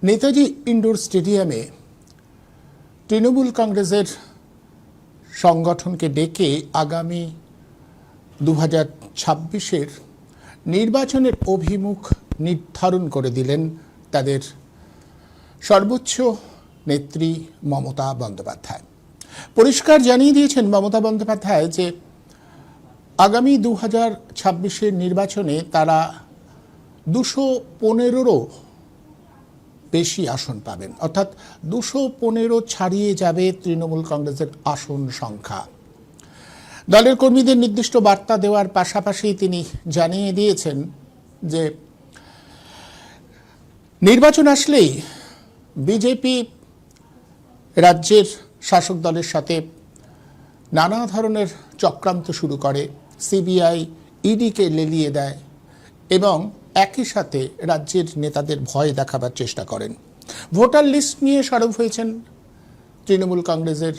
Netaji indoor স্টেডিয়ামে তৃণমূল কংগ্রেসের সংগঠনকে ডেকে আগামী 2026-এর নির্বাচনের অভিমুখ নির্ধারণ করে দিলেন তাদের সর্বোচ্চ নেত্রী মমতা বন্দ্যোপাধ্যায়। পরিষ্কার জানিয়ে দিয়েছেন মমতা বন্দ্যোপাধ্যায় যে আগামী 2026-এর নির্বাচনে তারা 215-রও বেশি আসন পাবেন, অর্থাৎ 215 ছাড়িয়ে যাবে তৃণমূল কংগ্রেসের আসন সংখ্যা। দলের কর্মীদের নির্দিষ্ট বার্তা দেওয়ার পাশাপাশি তিনি জানিয়ে দিয়েছেন যে নির্বাচন আসলেই বিজেপি রাজ্যের শাসক দলের সাথে নানা ধরনের চক্রান্ত শুরু করে, সিবিআই ইডিকে লেলিয়ে দেয় এবং একই সাথে রাজ্যের নেতাদের ভয় দেখাবার চেষ্টা করেন। ভোটার লিস্ট নিয়ে সরব হয়েছেন তৃণমূল কংগ্রেসের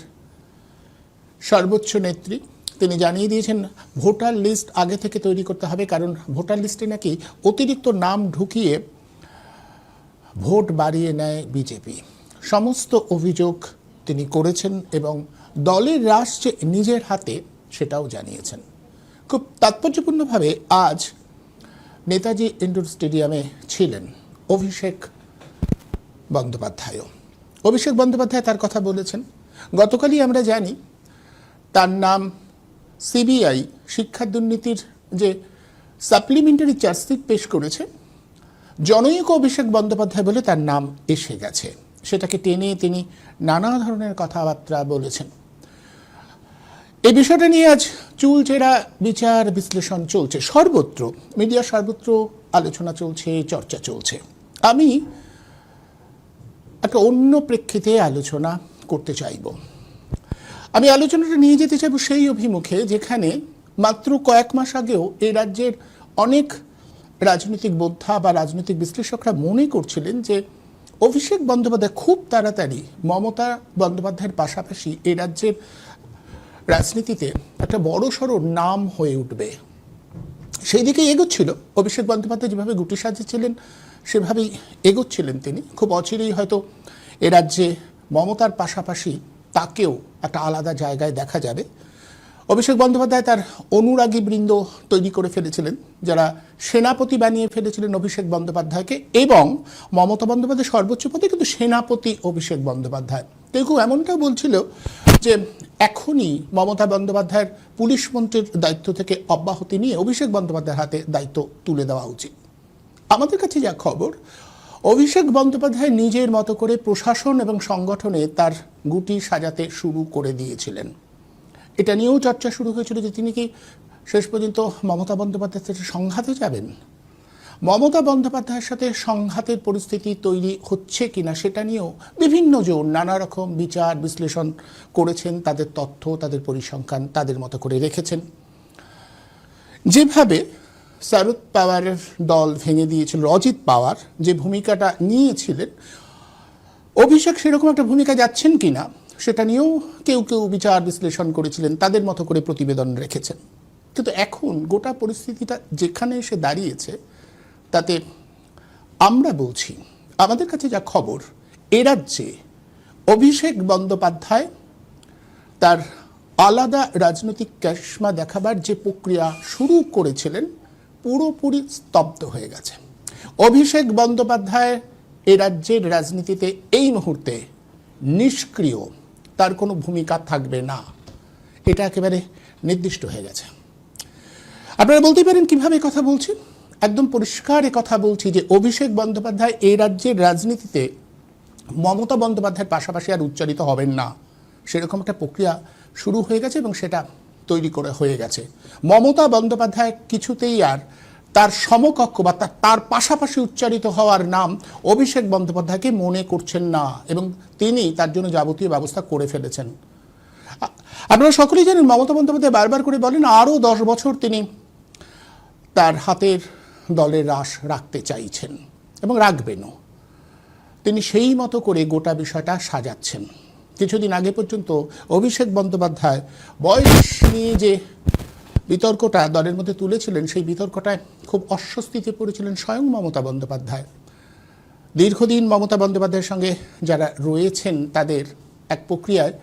সর্বোচ্চ নেত্রী। তিনি জানিয়ে দিয়েছেন ভোটার লিস্ট আগে থেকে তৈরি করতে হবে, কারণ ভোটার লিস্টে নাকি অতিরিক্ত নাম ঢুকিয়ে ভোট বাড়িয়ে নেয় বিজেপি। সমস্ত অভিযোগ তিনি করেছেন এবং দলের হ্রাস যে নিজের হাতে সেটাও জানিয়েছেন। খুব তাৎপর্যপূর্ণভাবে আজ নেতাজি ইন্ডোর স্টেডিয়ামে ছিলেন অভিষেক বন্দ্যোপাধ্যায়ও। অভিষেক বন্দ্যোপাধ্যায় তার কথা বলেছেন। গতকালই আমরা জানি তার নাম সিবিআই শিক্ষা দুর্নীতির যে সাপ্লিমেন্টারি চার্জশিট পেশ করেছে, জনৈক অভিষেক বন্দ্যোপাধ্যায় বলে তার নাম এসে গেছে। সেটাকে টেনে তিনি নানা ধরনের কথাবার্তা বলেছেন। এই বিষয়টা নিয়ে আজ চুলচেরা বিচার বিশ্লেষণ চলছে, সর্বত্র মিডিয়া সর্বত্র আলোচনা চলছে, চর্চা চলছে। আমি একটা অন্য প্রেক্ষিতে আলোচনা করতে চাইব। আমি আলোচনাটা নিয়ে যেতে চাইব সেই অভিমুখে যেখানে মাত্র কয়েক মাস আগেও এই রাজ্যের অনেক রাজনৈতিক বোদ্ধা বা রাজনৈতিক বিশ্লেষকরা মনে করছিলেন যে অভিষেক বন্দ্যোপাধ্যায় খুব তাড়াতাড়ি মমতা বন্দ্যোপাধ্যায়ের পাশাপাশি এই রাজ্যের রাজনীতিতে একটা বড়সড় নাম হয়ে উঠবে। সেই দিকে এগোচ্ছিল অভিষেক বন্দ্যোপাধ্যায়, যেভাবে গুটি সাজিয়েছিলেন সেভাবেই এগোচ্ছিলেন তিনি। খুব অচিরেই হয়তো এ রাজ্যে মমতার পাশাপাশি তাকেও একটা আলাদা জায়গায় দেখা যাবে। অভিষেক বন্দ্যোপাধ্যায় তার অনুরাগী বৃন্দ তৈরি করে ফেলেছিলেন, যারা সেনাপতি বানিয়ে ফেলেছিলেন অভিষেক বন্দ্যোপাধ্যায়কে, এবং মমতা বন্দ্যোপাধ্যায় সর্বোচ্চ পদে কিন্তু সেনাপতি অভিষেক বন্দ্যোপাধ্যায়। কেউ এমনটাও বলছিল যে এখনই মমতা বন্দ্যোপাধ্যায়ের পুলিশ মন্ত্রীর দায়িত্ব থেকে অব্যাহতি নিয়ে অভিষেক বন্দ্যোপাধ্যায়ের হাতে দায়িত্ব তুলে দেওয়া উচিত। আমাদের কাছে যা খবর, অভিষেক বন্দ্যোপাধ্যায় নিজের মতো করে প্রশাসন এবং সংগঠনে তার গুটি সাজাতে শুরু করে দিয়েছিলেন। এটা নিয়েও চর্চা শুরু হয়েছিল যে তিনি কি শেষ পর্যন্ত মমতা বন্দ্যোপাধ্যায়ের সাথে সংঘাতে যাবেন। মমতা বন্দ্যোপাধ্যায়ের সাথে সংঘাতের পরিস্থিতি তৈরি হচ্ছে কিনা সেটা নিয়েও বিভিন্ন জন নানা রকম বিচার বিশ্লেষণ করেছেন, তাদের তথ্য, তাদের পরিসংখ্যান তাদের মতো করে রেখেছেন। যেভাবে শরদ পাওয়ারের দল ভেঙে দিয়েছিল, অজিত পাওয়ার যে ভূমিকাটা নিয়েছিলেন, অভিষেক সেরকম একটা ভূমিকা যাচ্ছেন কিনা সেটা নিয়েও কেউ কেউ বিচার বিশ্লেষণ করেছিলেন, তাদের মতো করে প্রতিবেদন রেখেছেন। কিন্তু এখন গোটা পরিস্থিতিটা যেখানে এসে দাঁড়িয়েছে তাতে আমরা বলছি, আমাদের কাছে যা খবর, এ রাজ্যে অভিষেক বন্দ্যোপাধ্যায় তার আলাদা রাজনৈতিক ক্যারিশমা দেখাবার যে প্রক্রিয়া শুরু করেছিলেন পুরোপুরি স্তব্ধ হয়ে গেছে। অভিষেক বন্দ্যোপাধ্যায় এ রাজ্যের রাজনীতিতে এই মুহূর্তে নিষ্ক্রিয়, তার কোনো ভূমিকা থাকবে না, এটা একেবারে নির্দিষ্ট হয়ে গেছে। আপনারা বলতে পারেন কিভাবে কথা বলছি, একদম পরিষ্কার কথা বলছি যে অভিষেক বন্দ্যোপাধ্যায় এই রাজ্যের রাজনীতিতে মমতা বন্দ্যোপাধ্যায়ের পাশাপাশি আর উচ্চারিত হবেন না, সেরকম একটা প্রক্রিয়া শুরু হয়ে গেছে এবং সেটা তৈরি করে হয়ে গেছে। মমতা বন্দ্যোপাধ্যায় কিছুতেই আর তার সমকক্ষ বা তার পাশাপাশি উচ্চারিত হওয়ার নাম অভিষেক বন্দ্যোপাধ্যায়কে মনে করছেন না এবং তিনি তার জন্য যাবতীয় ব্যবস্থা করে ফেলেছেন। আপনারা সকলেই জানেন মমতা বন্দ্যোপাধ্যায় বারবার করে বলেন আরও 10 বছর তিনি তার হাতের দলের রাশ রাখতে চাইছেন এবং রাখবেনও। তিনি সেই মতো করে গোটা বিষয়টা সাজাচ্ছেন। কিছুদিন আগে পর্যন্ত অভিষেক বন্দ্যোপাধ্যায় বয়স নিয়ে যে বিতর্কটা দলের মধ্যে তুলেছিলেন, সেই বিতর্কটায় খুব অস্বস্তিতে পড়েছিলেন স্বয়ং মমতা বন্দ্যোপাধ্যায়। দীর্ঘদিন মমতা বন্দ্যোপাধ্যায়ের সঙ্গে যারা রয়েছেন তাদের এক প্রক্রিয়ায়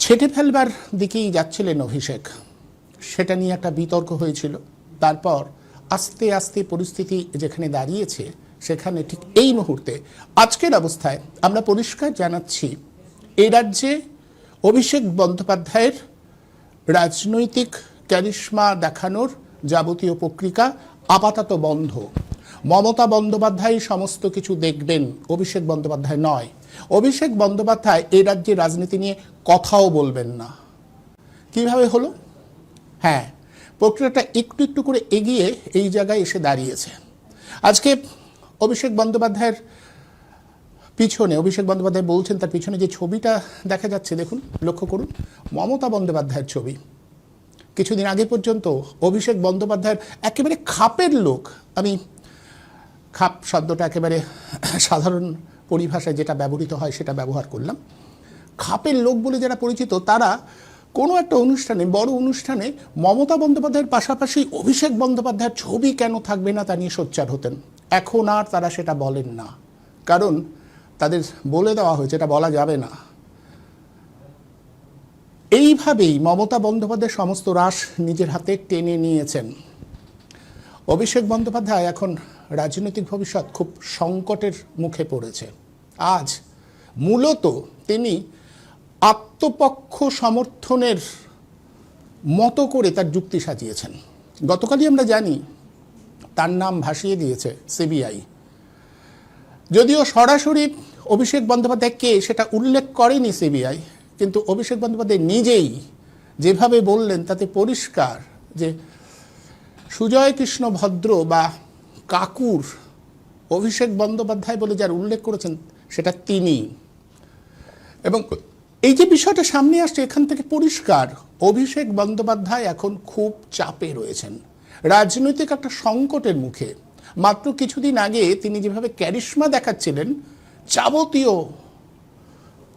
ছেঁটে ফেলবার দিকেই যাচ্ছিলেন অভিষেক, সেটা নিয়ে একটা বিতর্ক হয়েছিল। তারপর আস্তে আস্তে পরিস্থিতি যেখানে দাঁড়িয়েছে সেখানে ঠিক এই মুহূর্তে আজকের অবস্থায় আমরা পরিষ্কার জানাচ্ছি এই রাজ্যে অভিষেক বন্দ্যোপাধ্যায়ের রাজনৈতিক ক্যারিশমা দেখানোর যাবতীয় প্রক্রিয়া আপাতত বন্ধ। মমতা বন্দ্যোপাধ্যায় সমস্ত কিছু দেখবেন, অভিষেক বন্দ্যোপাধ্যায় নয়। অভিষেক বন্দ্যোপাধ্যায় এই রাজ্যের রাজনীতি নিয়ে কথাও বলবেন না। কিভাবে হলো? হ্যাঁ, প্রক্রিয়াটা একটু একটু করে এগিয়ে এই জায়গায় এসে দাঁড়িয়েছে। আজকে অভিষেক বন্দ্যোপাধ্যায়ের পিছনে, অভিষেক বন্দ্যোপাধ্যায় বলছেন তার পিছনে যে ছবিটা দেখা যাচ্ছে, দেখুন, লক্ষ্য করুন, মমতা বন্দ্যোপাধ্যায়ের ছবি। কিছুদিন আগে পর্যন্ত অভিষেক বন্দ্যোপাধ্যায়ের একেবারে খাপের লোক, আমি খাপ শব্দটা একেবারে সাধারণ পরিভাষায় যেটা ব্যবহৃত হয় সেটা ব্যবহার করলাম, খাপের লোক বলে যারা পরিচিত তারা কোনো একটা অনুষ্ঠানে, বড় অনুষ্ঠানে মমতা বন্দ্যোপাধ্যায়ের পাশাপাশি অভিষেক বন্দ্যোপাধ্যায়ের ছবি কেন থাকবে না তা নিয়ে সোচ্চার হতেন। এখন আর তারা সেটা বলেন না, কারণ তাদের বলে দেওয়া হয়েছে এটা বলা যাবে না। এইভাবেই মমতা বন্দ্যোপাধ্যায় সমস্ত রাশ নিজের হাতে টেনে নিয়েছেন। অভিষেক বন্দ্যোপাধ্যায় এখন রাজনৈতিক ভবিষ্যৎ খুব সংকটের মুখে পড়েছে। আজ মূলত তিনি আত্মপক্ষ সমর্থনের মতো করে তার যুক্তি সাজিয়েছেন। গতকালই আমরা জানি তার নাম ভাসিয়ে দিয়েছে সিবিআই। যদিও সরাসরি অভিষেক বন্দ্যোপাধ্যায় কে সেটা উল্লেখ করেনি সিবিআই, কিন্তু অভিষেক বন্দ্যোপাধ্যায় নিজেই যেভাবে বললেন তাতে পরিষ্কার যে সুজয় কৃষ্ণ ভদ্র বা কাকুর অভিষেক বন্দ্যোপাধ্যায় বলে যার উল্লেখ করেছেন সেটা তিনি। এবং এই যে বিষয়টা সামনে আসছে এখান থেকে পরিষ্কার অভিষেক বন্দ্যোপাধ্যায় এখন খুব চাপে রয়েছেন, রাজনৈতিক একটা সংকটের মুখে। মাত্র কিছুদিন আগে তিনি যেভাবে ক্যারিশমা দেখাচ্ছিলেন যাবতীয়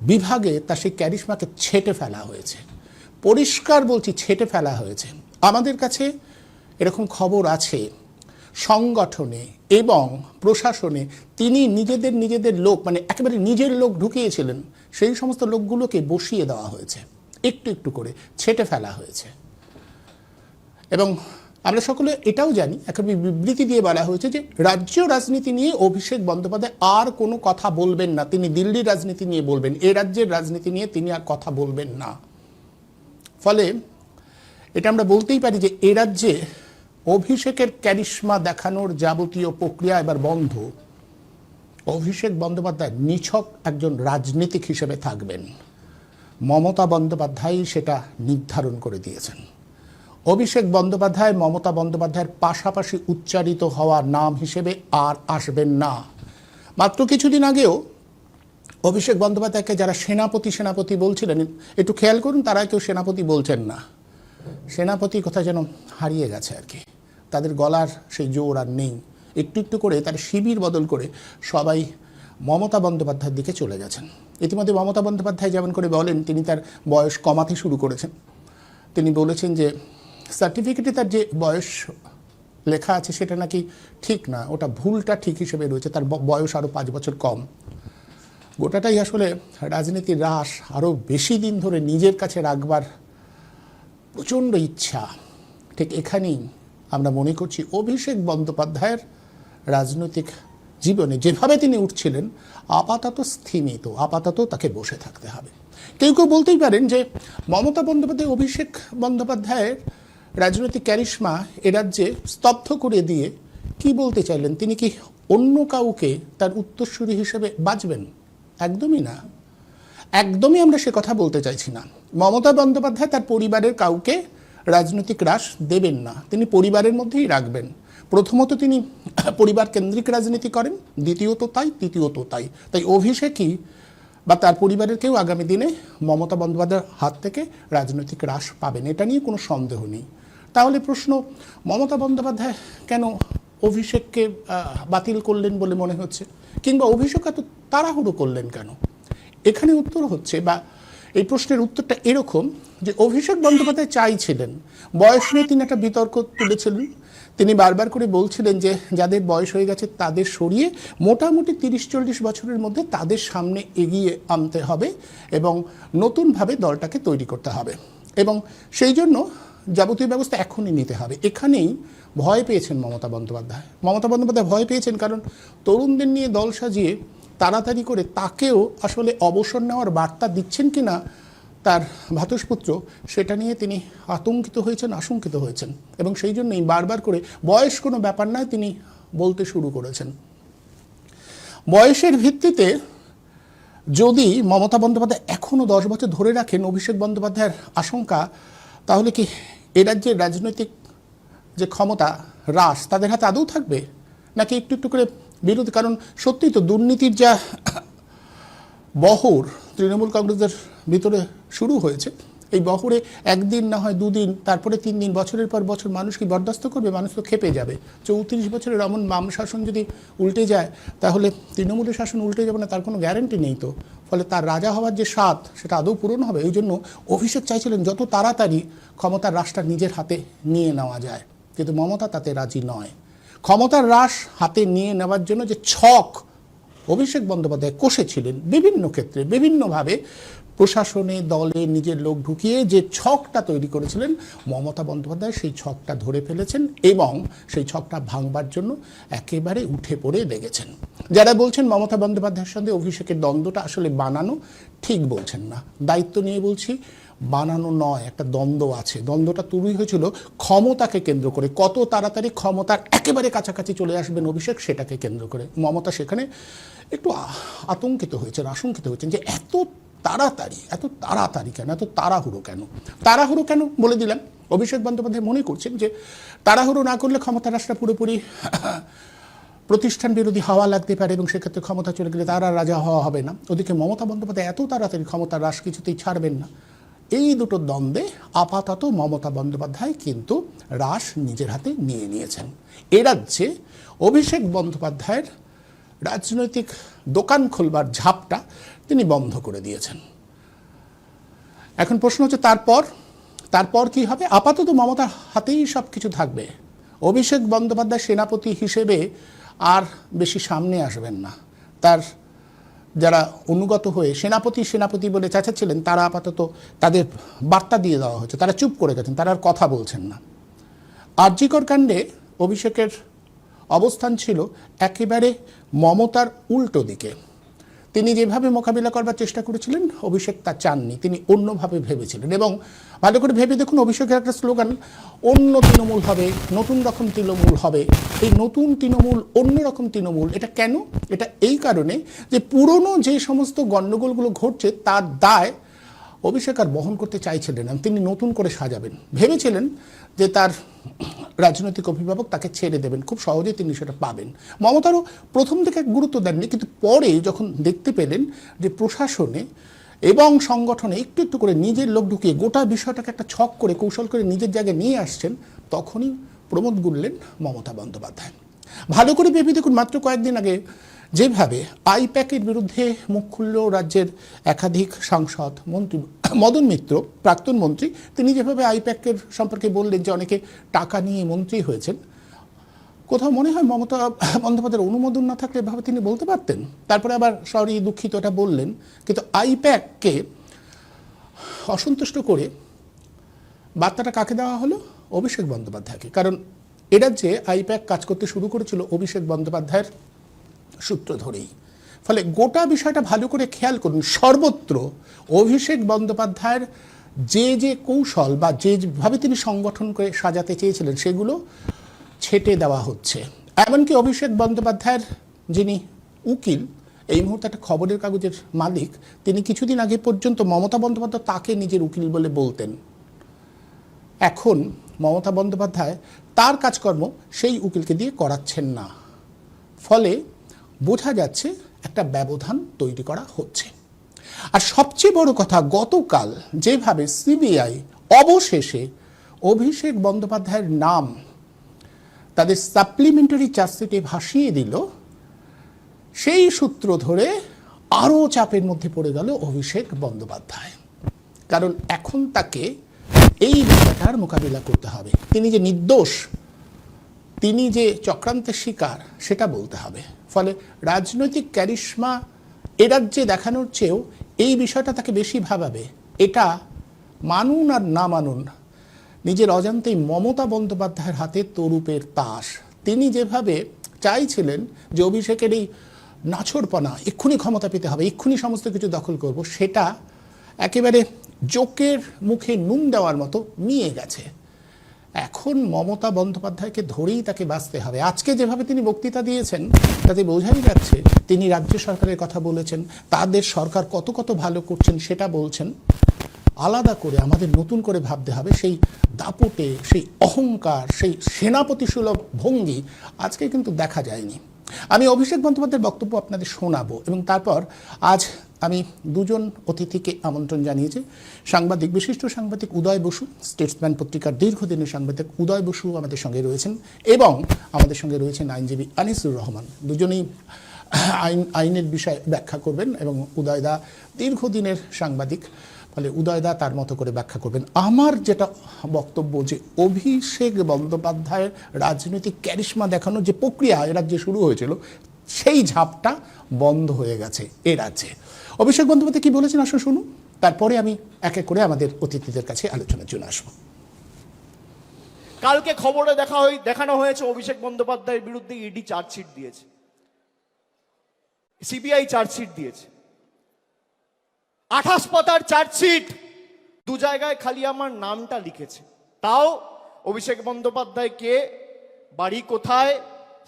বিভাগে, তা সেই ক্যারিশমাকে ছেঁটে ফেলা হয়েছে। পরিষ্কার বলছি, ছেঁটে ফেলা হয়েছে। আমাদের কাছে এরকম খবর আছে সংগঠনে এবং প্রশাসনে তিনি নিজেদের লোক, মানে একেবারে নিজের লোক ঢুকিয়েছিলেন, সেই সমস্ত লোকগুলোকে বসিয়ে দেওয়া হয়েছে, একটু একটু করে ছেঁটে ফেলা হয়েছে। এবং আমরা সকলে এটাও জানি, একেবারে বিবৃতি দিয়ে বলা হয়েছে যে রাজ্য রাজনীতি নিয়ে অভিষেক বন্দ্যোপাধ্যায় আর কোনো কথা বলবেন না, তিনি দিল্লির রাজনীতি নিয়ে বলবেন, এ রাজ্যের রাজনীতি নিয়ে তিনি আর কথা বলবেন না। ফলে এটা আমরা বলতেই পারি যে এ রাজ্যে অভিষেকের ক্যারিশমা দেখানোর যাবতীয় প্রক্রিয়া এবার বন্ধ। অভিষেক বন্দ্যোপাধ্যায় নিছক একজন রাজনীতিক হিসেবে থাকবেন, মমতা বন্দ্যোপাধ্যায় সেটা নির্ধারণ করে দিয়েছেন। অভিষেক বন্দ্যোপাধ্যায় মমতা বন্দ্যোপাধ্যায়ের পাশাপাশি উচ্চারিত হওয়ার নাম হিসেবে আর আসবেন না। মাত্র কিছুদিন আগেও অভিষেক বন্দ্যোপাধ্যায়কে যারা সেনাপতি বলছিলেন, একটু খেয়াল করুন, তারা কেউ সেনাপতি বলছেন না, সেনাপতি কোথায় যেন হারিয়ে গেছে আর কি, তাদের গলার সেই জোর আর নেই। একটু একটু করে তার শিবির বদল করে সবাই মমতা বন্দ্যোপাধ্যায়ের দিকে চলে গেছেন। ইতিমধ্যে মমতা বন্দ্যোপাধ্যায় যেমন করে বলেন তিনি তার বয়স কমাতে শুরু করেছেন। তিনি বলেছেন যে সার্টিফিকেটে তার যে বয়স লেখা আছে সেটা নাকি ঠিক না, ওটা ভুলটা ঠিক হিসেবে রয়েছে, তার বয়স আরও 5 বছর কম। গোটাটাই আসলে রাজনীতির রাশ আরও বেশি দিন ধরে নিজের কাছে রাখবার প্রচণ্ড ইচ্ছা। ঠিক এখানেই আমরা মনে করছি অভিষেক বন্দ্যোপাধ্যায়ের রাজনৈতিক জীবনে যেভাবে তিনি উঠছিলেন আপাতত স্থিমিত, আপাতত তাকে বসে থাকতে হবে। কেউ কেউ বলতেই পারেন যে মমতা বন্দ্যোপাধ্যায় অভিষেক বন্দ্যোপাধ্যায়ের রাজনৈতিক ক্যারিশমা এ রাজ্যে স্তব্ধ করে দিয়ে কি বলতে চাইলেন, তিনি কি অন্য কাউকে তার উত্তরসূরি হিসেবে বাঁচবেন? একদমই না, একদমই আমরা সে কথা বলতে চাইছি না। মমতা বন্দ্যোপাধ্যায় তার পরিবারের কাউকে রাজনৈতিক রাশ দেবেন না, তিনি পরিবারের মধ্যেই রাখবেন। প্রথমত তিনি পরিবার কেন্দ্রিক রাজনীতি করেন, দ্বিতীয়ত তাই, তৃতীয়ত তাই। তাই অভিষেকই বা তার পরিবারের কেউ আগামী দিনে মমতা বন্দ্যোপাধ্যায়ের হাত থেকে রাজনৈতিক রাশ পাবেন, এটা নিয়ে কোনো সন্দেহ নেই। তাহলে প্রশ্ন, মমতা বন্দ্যোপাধ্যায় কেন অভিষেককে বাতিল করলেন বলে মনে হচ্ছে, কিংবা অভিষেক এত তাড়াহুড়ো করলেন কেন? এখানে উত্তর হচ্ছে, বা এই প্রশ্নের উত্তরটা এরকম যে অভিষেক বন্দ্যোপাধ্যায় চাইছিলেন, বয়স নিয়ে তিনি একটা বিতর্ক তুলেছিলেন। তিনি বারবার করে বলছিলেন যে যাদের বয়স হয়ে গেছে তাদের সরিয়ে মোটামুটি 30-40 বছরের মধ্যে তাদের সামনে এগিয়ে আনতে হবে এবং নতুনভাবে দলটাকে তৈরি করতে হবে, এবং সেই জন্য যাবতীয় ব্যবস্থা এখনই নিতে হবে। এখানেই ভয় পেয়েছেন মমতা বন্দ্যোপাধ্যায়। মমতা বন্দ্যোপাধ্যায় ভয় পেয়েছেন কারণ তরুণদের নিয়ে দল সাজিয়ে তাড়াতাড়ি করে তাকেও আসলে অবসর নেওয়ার বার্তা দিচ্ছেন কিনা তার ভ্রাতুষ্পুত্র, সেটা নিয়ে তিনি আতঙ্কিত হয়েছেন, আশঙ্কিত হয়েছেন, এবং সেই জন্যই বারবার করে বয়স কোনো ব্যাপার নয় তিনি বলতে শুরু করেছেন। বয়সের ভিত্তিতে যদি মমতা বন্দ্যোপাধ্যায় এখনও 10 বছর ধরে রাখেন অভিষেক বন্দ্যোপাধ্যায়ের আশঙ্কা, তাহলে কি এ রাজ্যের রাজনৈতিক যে ক্ষমতা হ্রাস তাদের হাতে আদৌ থাকবে, নাকি একটু একটু করে বিরোধী? কারণ সত্যিই তো দুর্নীতির যা বহর তৃণমূল কংগ্রেসের ভিতরে শুরু হয়েছে, এই বহরে একদিন না হয় দুদিন, তারপরে 3 দিন, বছরের পর বছর মানুষ কি বরদাস্ত করবে? মানুষ তো খেপে যাবে। 34 বছরের এমন বাম শাসন যদি উল্টে যায়, তাহলে তৃণমূলের শাসন উল্টে যাবে না তার কোনো গ্যারান্টি নেই তো। ফলে তার রাজা হওয়ার যে স্বাদ সেটা আদৌ পূরণ হবে? এই জন্য অভিষেক চাইছিলেন যত তাড়াতাড়ি ক্ষমতার রাশটা নিজের হাতে নিয়ে নেওয়া যায়, কিন্তু মমতা তাতে রাজি নয়। ক্ষমতার রাশ হাতে নিয়ে নেওয়ার জন্য যে ছক অভিষেক বন্দ্যোপাধ্যায় কষেছিলেন বিভিন্ন ক্ষেত্রে বিভিন্নভাবে, প্রশাসনে দলে নিজের লোক ঢুকিয়ে যে ছকটা তৈরি করেছিলেন, মমতা বন্দ্যোপাধ্যায় সেই ছকটা ধরে ফেলেছেন এবং সেই ছকটা ভাঙবার জন্য একেবারে উঠে পড়ে লেগেছেন। যারা বলছেন মমতা বন্দ্যোপাধ্যায়ের সঙ্গে অভিষেকের দ্বন্দ্বটা আসলে বানানো, ঠিক বলছেন না। দায়িত্ব নিয়ে বলছি, বানানো নয়, একটা দ্বন্দ্ব আছে। দ্বন্দ্বটা তৈরি হয়েছিল ক্ষমতাকে কেন্দ্র করে, কত তাড়াতাড়ি ক্ষমতার একেবারে কাছাকাছি চলে আসবেন অভিষেক, সেটাকে কেন্দ্র করে। মমতা সেখানে একটু আতঙ্কিত হয়েছেন, আশঙ্কিত হয়েছেন যে এত তাড়াতাড়ি কেন, এত তাড়াহুড়ো কেন? তাড়াহুড়ো কেন বলে দিলাম। অভিষেক বন্দ্যোপাধ্যায় মনে করছেন যে তাড়াহুড়ো না করলে ক্ষমতা রাশটা পুরোপুরি প্রতিষ্ঠান বিরোধী হাওয়া লাগতে পারে এবং সেক্ষেত্রে ক্ষমতা চলে গেলে তার আর রাজা হওয়া হবে না। ওদিকে মমতা বন্দ্যোপাধ্যায় এত তাড়াতাড়ি ক্ষমতার রাশ কিছুতেই ছাড়বেন না। এই দুটো দ্বন্দ্বে আপাতত মমতা বন্দ্যোপাধ্যায় কিন্তু রাশ নিজের হাতে নিয়ে নিয়েছেন। এ রাজ্যে অভিষেক বন্দ্যোপাধ্যায়ের রাজনৈতিক দোকান খুলবার ঝাপটা তিনি বন্ধ করে দিয়েছেন। এখন প্রশ্ন হচ্ছে তারপর কি হবে? আপাতত মমতার হাতেই সব কিছু থাকবে। অভিষেক বন্দ্যোপাধ্যায় সেনাপতি হিসেবে আর বেশি সামনে আসবেন না। তার যারা অনুগত হয়ে সেনাপতি বলে চেঁচাচ্ছিলেন, তারা আপাতত তাদের বার্তা দিয়ে দেওয়া হয়েছে, তারা চুপ করে গেছেন, তারা আর কথা বলছেন না। আরজিকর কাণ্ডে অভিষেকের অবস্থান ছিল একেবারে মমতার উল্টো দিকে। তিনি যেভাবে মোকাবিলা করবার চেষ্টা করেছিলেন, অভিষেক তা চাননি, তিনি অন্যভাবে ভেবেছিলেন। এবং ভালো করে ভেবে দেখুন, অভিষেকের একটা স্লোগান অন্য তৃণমূল হবে, নতুন রকম তৃণমূল হবে। এই নতুন তৃণমূল, অন্যরকম তৃণমূল, এটা কেন? এটা এই কারণে যে পুরনো যে সমস্ত গণ্ডগোলগুলো ঘটছে তার দায় অভিষেক আর বহন করতে চাইছিলেন না। তিনি নতুন করে সাজাবেন ভেবেছিলেন যে তার রাজনৈতিক অভিভাবক তাকে ছেড়ে দেবেন, খুব সহজেই তিনি সেটা পাবেন। মমতারও প্রথম থেকে গুরুত্ব দেননি, কিন্তু পরে যখন দেখতে পেলেন যে প্রশাসনে এবং সংগঠনে একটু একটু করে নিজের লোক ঢুকিয়ে গোটা বিষয়টাকে একটা ছক করে কৌশল করে নিজের জায়গায় নিয়ে আসছেন, তখনই প্রমোদ গুনলেন মমতা বন্দ্যোপাধ্যায়। ভালো করে ভেবে দেখুন, মাত্র কয়েকদিন আগে যেভাবে আইপ্যাকের বিরুদ্ধে মুখ খুলল রাজ্যের একাধিক সাংসদ, মন্ত্রী, মদন মিত্র প্রাক্তন মন্ত্রী, তিনি যেভাবে আইপ্যাকের সম্পর্কে বললেন যে অনেকে টাকা নিয়ে মন্ত্রী হয়েছেন, কোথাও মনে হয় মমতা বন্দ্যোপাধ্যায়ের অনুমোদন না থাকলে এভাবে তিনি বলতে পারতেন? তারপরে আবার সরি দুঃখিত এটা বললেন, কিন্তু আইপ্যাককে অসন্তুষ্ট করে বার্তাটা কাকে দেওয়া হলো? অভিষেক বন্দ্যোপাধ্যায়কে। কারণ এটা যে আইপ্যাক কাজ করতে শুরু করেছিল অভিষেক বন্দ্যোপাধ্যায়ের সূত্র ধরেই। ফলে গোটা বিষয়টা ভালো করে খেয়াল করুন, সর্বত্র অভিষেক বন্দ্যোপাধ্যায়ের যে কৌশল বা যেভাবে তিনি সংগঠন করে সাজাতে চেয়েছিলেন সেগুলো ছেটে দেওয়া হচ্ছে। এমনকি অভিষেক বন্দ্যোপাধ্যায়ের যিনি উকিল, এই মুহূর্তে একটা খবরের কাগজের মালিক, তিনি কিছুদিন আগে পর্যন্ত মমতা বন্দ্যোপাধ্যায় তাকে নিজের উকিল বলে বলতেন। এখন মমতা বন্দ্যোপাধ্যায় তার কাজকর্ম সেই উকিলকে দিয়ে করাচ্ছেন না। ফলে বোঝা যাচ্ছে একটা ব্যবধান তৈরি করা হচ্ছে। আর সবচেয়ে বড় কথা, গতকাল যেভাবে সিবিআই অবশেষে অভিষেক বন্দ্যোপাধ্যায়ের নাম তাদের সাপ্লিমেন্টারি চার্জশিটে ভাসিয়ে দিল, সেই সূত্র ধরে আরও চাপের মধ্যে পড়ে গেল অভিষেক বন্দ্যোপাধ্যায়। কারণ এখন তাকে এই বিষয়টার মোকাবিলা করতে হবে। তিনি যে নির্দোষ, তিনি যে চক্রান্তের শিকার, সেটা বলতে হবে। ফলে রাজনৈতিক ক্যারিশমা এ রাজ্যে দেখানোর চেয়েও এই বিষয়টা তাকে বেশি ভাবাবে। এটা মানুন আর না মানুন, নিজের অজান্তেই মমতা বন্দ্যোপাধ্যায়ের হাতে তরুপের তাস। তিনি যেভাবে চাইছিলেন যে অভিষেকের এই নাছোড়পনা, এক্ষুনি ক্ষমতা পেতে হবে, এক্ষুনি সমস্ত কিছু দখল করব, সেটা একেবারে জোকের মুখে নুন দেওয়ার মতো নিয়ে গেছে। এখন মমতা বন্দ্যোপাধ্যায়কে ধরেই তাকে বাঁচতে হবে। আজকে যেভাবে তিনি বক্তৃতা দিয়েছেন তাতে বোঝাই যাচ্ছে তিনি রাজ্য সরকারের কথা বলেছেন, তাদের সরকার কত কত ভালো করছেন সেটা বলছেন। আলাদা করে আমাদের নতুন করে ভাবতে হবে সেই দাপটে, সেই অহংকার, সেই সেনাপতি সুলভ ভঙ্গি আজকে কিন্তু দেখা যায়নি। আমি অভিষেক বন্দ্যোপাধ্যায়ের বক্তব্য আপনাদের শোনাবো এবং তারপর আজ আমি দুজন অতিথিকে আমন্ত্রণ জানিয়েছি। সাংবাদিক, বিশিষ্ট সাংবাদিক উদয় বসু, স্টেটসম্যান পত্রিকার দীর্ঘদিনের সাংবাদিক উদয় বসু আমাদের সঙ্গে রয়েছেন এবং আমাদের সঙ্গে রয়েছেন আইনজীবী আনিসুর রহমান। দুজনেই আইনের বিষয়ে ব্যাখ্যা করবেন এবং উদয়দা দীর্ঘদিনের সাংবাদিক, ফলে উদয়দা তার মতো করে ব্যাখ্যা করবেন। আমার যেটা বক্তব্য যে অভিষেক বন্দ্যোপাধ্যায়ের রাজনৈতিক ক্যারিশমা দেখানোর যে প্রক্রিয়া এ রাজ্যে শুরু হয়েছিল, সেই ঝাপটা বন্ধ হয়ে গেছে এ রাজ্যে। অভিষেক বন্দ্যোপাধ্যায় কি বলেছেন আসুন শুনুন, তারপরে আমি এক এক করে আমাদের অতিথিদের কাছে আলোচনার জন্য আসবো। কালকে খবরে দেখানো হয়েছে অভিষেক বন্দ্যোপাধ্যায়ের বিরুদ্ধে ইডি চার্জশিট দিয়েছে, সিবিআই চার্জশিট দিয়েছে। 28 পাতার চার্জশিট, দু জায়গায় খালি আমার নামটা লিখেছে। তাও অভিষেক বন্দ্যোপাধ্যায় কে, বাড়ি কোথায়,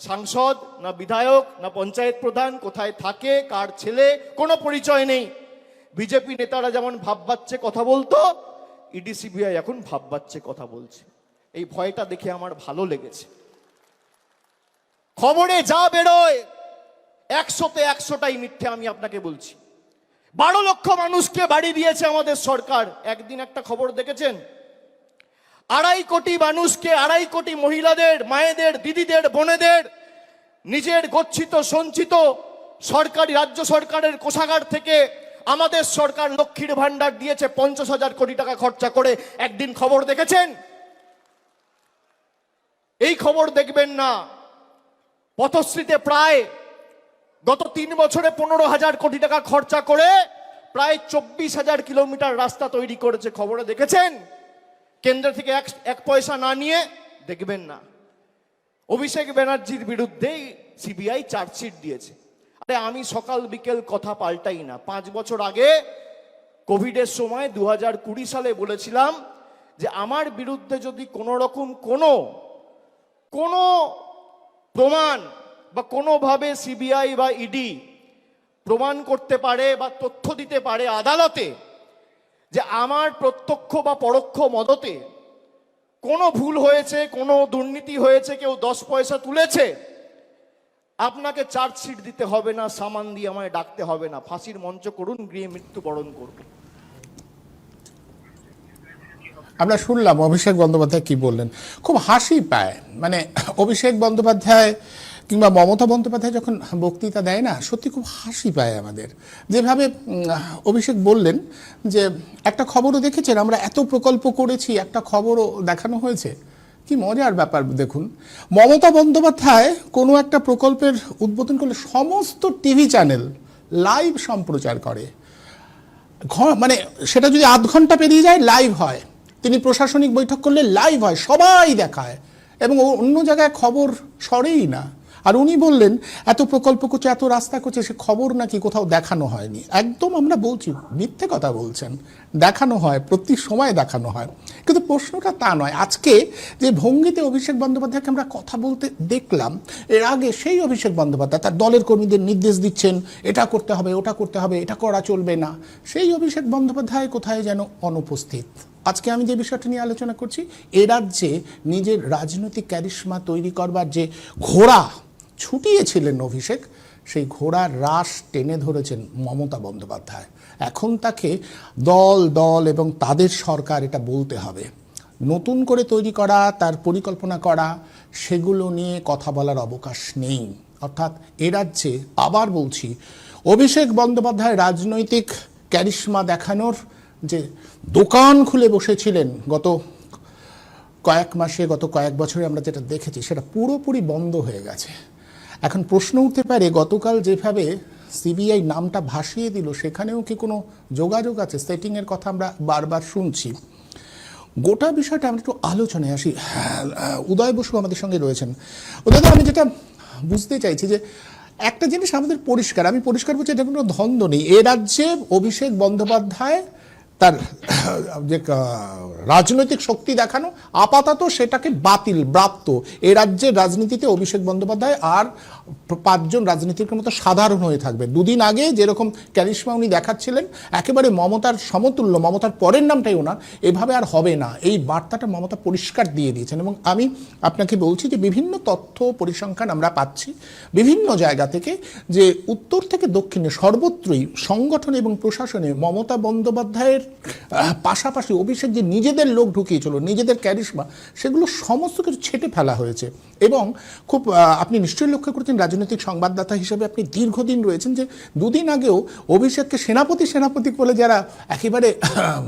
সাংসদ না বিধায়ক না পঞ্চায়েত প্রধান, কোথায় থাকে, কার ছেলে, কোনো পরিচয় নেই। বিজেপি নেতারা যেমন ভাববাচ্ছে কথা বলতো, ইডি সিবিআই এখন ভাববাচ্ছে কথা বলছে। এই ভয়টা দেখে আমার ভালো লেগেছে। খবরে যা বেরোয় 100তে 100টাই মিথ্যে, আমি আপনাকে বলছি। 12 লক্ষ মানুষকে বাড়ি দিয়েছে আমাদের সরকার। একদিন একটা খবর দেখেছেন? 2.5 কোটি মানুষকে, 2.5 কোটি মহিলাদের, মায়েদের, দিদিদের, বোনেদের নিজের গচ্ছিত সঞ্চিত সরকারি, রাজ্য সরকারের কোষাগার থেকে আমাদের সরকার লক্ষ্মীর ভান্ডার দিয়েছে 50,000 কোটি টাকা খরচা করে। একদিন খবর দেখেছেন? এই খবর দেখবেন না। পথশ্রীতে প্রায় গত 3 বছরে 15,000 কোটি টাকা খরচা করে প্রায় 24,000 কিলোমিটার রাস্তা তৈরি করেছে। খবরে দেখেছেন? কেন্দ্র থেকে এক পয়সা না নিয়ে দেখবেন না। অভিষেক ব্যানার্জির বিরুদ্ধে সিবিআই চার্জশিট দিয়েছে। আরে আমি সকাল বিকেল কথা পাল্টাই না। 5 বছর আগে কোভিডের সময় 2020 সালে বলেছিলাম যে আমার বিরুদ্ধে যদি কোনো রকম কোনো প্রমাণ বা কোনোভাবে সিবিআই বা ইডি প্রমাণ করতে পারে বা তথ্য দিতে পারে আদালতে যে আমার প্রত্যক্ষ বা পরোক্ষ মদতে কোনো ভুল হয়েছে, কোনো দুর্নীতি হয়েছে, কেউ 10 পয়সা তুলেছে, আপনাকে চার্জশিট দিতে হবে না, সামান দিয়ে আমায় ডাকতে হবে না, ফাঁসির মঞ্চ করুন, গৃহে মৃত্যুবরণ করব। আমরা শুনলাম অভিষেক বন্দ্যোপাধ্যায় কি বললেন, খুব হাসি পায়। মানে অভিষেক বন্দ্যোপাধ্যায় কিংবা মমতা বন্দ্যোপাধ্যায় যখন বক্তৃতা দেয় না, সত্যি খুব হাসি পায় আমাদের। যেভাবে অভিষেক বললেন যে একটা খবরও দেখেছেন, আমরা এত প্রকল্প করেছি, একটা খবরও দেখানো হয়েছে। কি মজার ব্যাপার দেখুন, মমতা বন্দ্যোপাধ্যায় কোনো একটা প্রকল্পের উদ্বোধন করলে সমস্ত টিভি চ্যানেল লাইভ সম্প্রচার করে। মানে সেটা যদি আধ ঘন্টা পেরিয়ে যায় লাইভ হয়, তিনি প্রশাসনিক বৈঠক করলে লাইভ হয়, সবাই দেখায় এবং অন্য জায়গায় খবর সরেই না। আর উনি বললেন এত প্রকল্প করছে, এত রাস্তা করছে, সে খবর নাকি কোথাও দেখানো হয়নি। একদম আমরা বলছি মিথ্যে কথা বলছেন, দেখানো হয়, প্রতি সময় দেখানো হয়। কিন্তু প্রশ্নটা তা নয়। আজকে যে ভঙ্গিতে অভিষেক বন্দ্যোপাধ্যায়কে আমরা কথা বলতে দেখলাম, এর আগে সেই অভিষেক বন্দ্যোপাধ্যায় তার দলের কর্মীদের নির্দেশ দিচ্ছেন, এটা করতে হবে, ওটা করতে হবে, এটা করা চলবে না, সেই অভিষেক বন্দ্যোপাধ্যায় কোথায় যেন অনুপস্থিত। আজকে আমি যে বিষয়টা নিয়ে আলোচনা করছি, এ রাজ্যে নিজের রাজনৈতিক ক্যারিশমা তৈরি করবার যে ঘোড়া ছুটিয়েছিলেন অভিষেক, সেই ঘোড়ার রাশ টেনে ধরেছেন মমতা বন্দ্যোপাধ্যায়। এখন তাকে দল এবং তাদের সরকার এটা বলতে হবে। নতুন করে তৈরি করা, তার পরিকল্পনা করা, সেগুলো নিয়ে কথা বলার অবকাশ নেই। অর্থাৎ এ রাজ্যে, আবার বলছি, অভিষেক বন্দ্যোপাধ্যায় রাজনৈতিক ক্যারিশমা দেখানোর যে দোকান খুলে বসেছিলেন গত কয়েক মাসে, গত কয়েক বছরে আমরা যেটা দেখেছি সেটা পুরোপুরি বন্ধ হয়ে গেছে। এখন প্রশ্ন উঠতে পারে, গতকাল যেভাবে সিবিআই নামটা ভাসিয়ে দিল সেখানেও কি কোনো যোগাযোগ আছে? সেটিংয়ের কথা আমরা বারবার শুনছি। গোটা বিষয়টা আমরা একটু আলোচনায় আসি। উদয় বসু আমাদের সঙ্গে রয়েছেন। উদয়, আমি যেটা বুঝতে চাইছি যে একটা জিনিস আমাদের পরিষ্কার, আমি পরিষ্কার বলছি, এটা কোনো দ্বন্দ্ব নেই। এ রাজ্যে অভিষেক বন্দ্যোপাধ্যায় তার যে রাজনৈতিক শক্তি দেখানো, আপাতত সেটাকে বাতিল ব্রাত্য। এ রাজ্যের রাজনীতিতে অভিষেক বন্দ্যোপাধ্যায় আর 5 জন রাজনীতিকের মতো সাধারণ হয়ে থাকবে। দুদিন আগে যেরকম ক্যারিশমা উনি দেখাচ্ছিলেন, একেবারে মমতার সমতুল্য, মমতার পরের নামটাই ওনার, এভাবে আর হবে না, এই বার্তাটা মমতা পরিষ্কার দিয়ে দিয়েছেন। এবং আমি আপনাকে বলছি যে বিভিন্ন তথ্য পরিসংখ্যান আমরা পাচ্ছি বিভিন্ন জায়গা থেকে, যে উত্তর থেকে দক্ষিণে সর্বত্রই সংগঠন এবং প্রশাসনে মমতা বন্দ্যোপাধ্যায়ের পাশাপাশি অভিষেক যে নিজেদের লোক ঢুকিয়েছিল, নিজেদের ক্যারিশমা, সেগুলো সমস্ত কিছু ছেটে ফেলা হয়েছে। এবং খুব আপনি নিশ্চয়ই লক্ষ্য করেছেন, রাজনৈতিক সংবাদদাতা হিসেবে আপনি দীর্ঘদিন রয়েছেন, যে দুদিন আগেও অভিষেককে সেনাপতি সেনাপতি বলে যারা একেবারে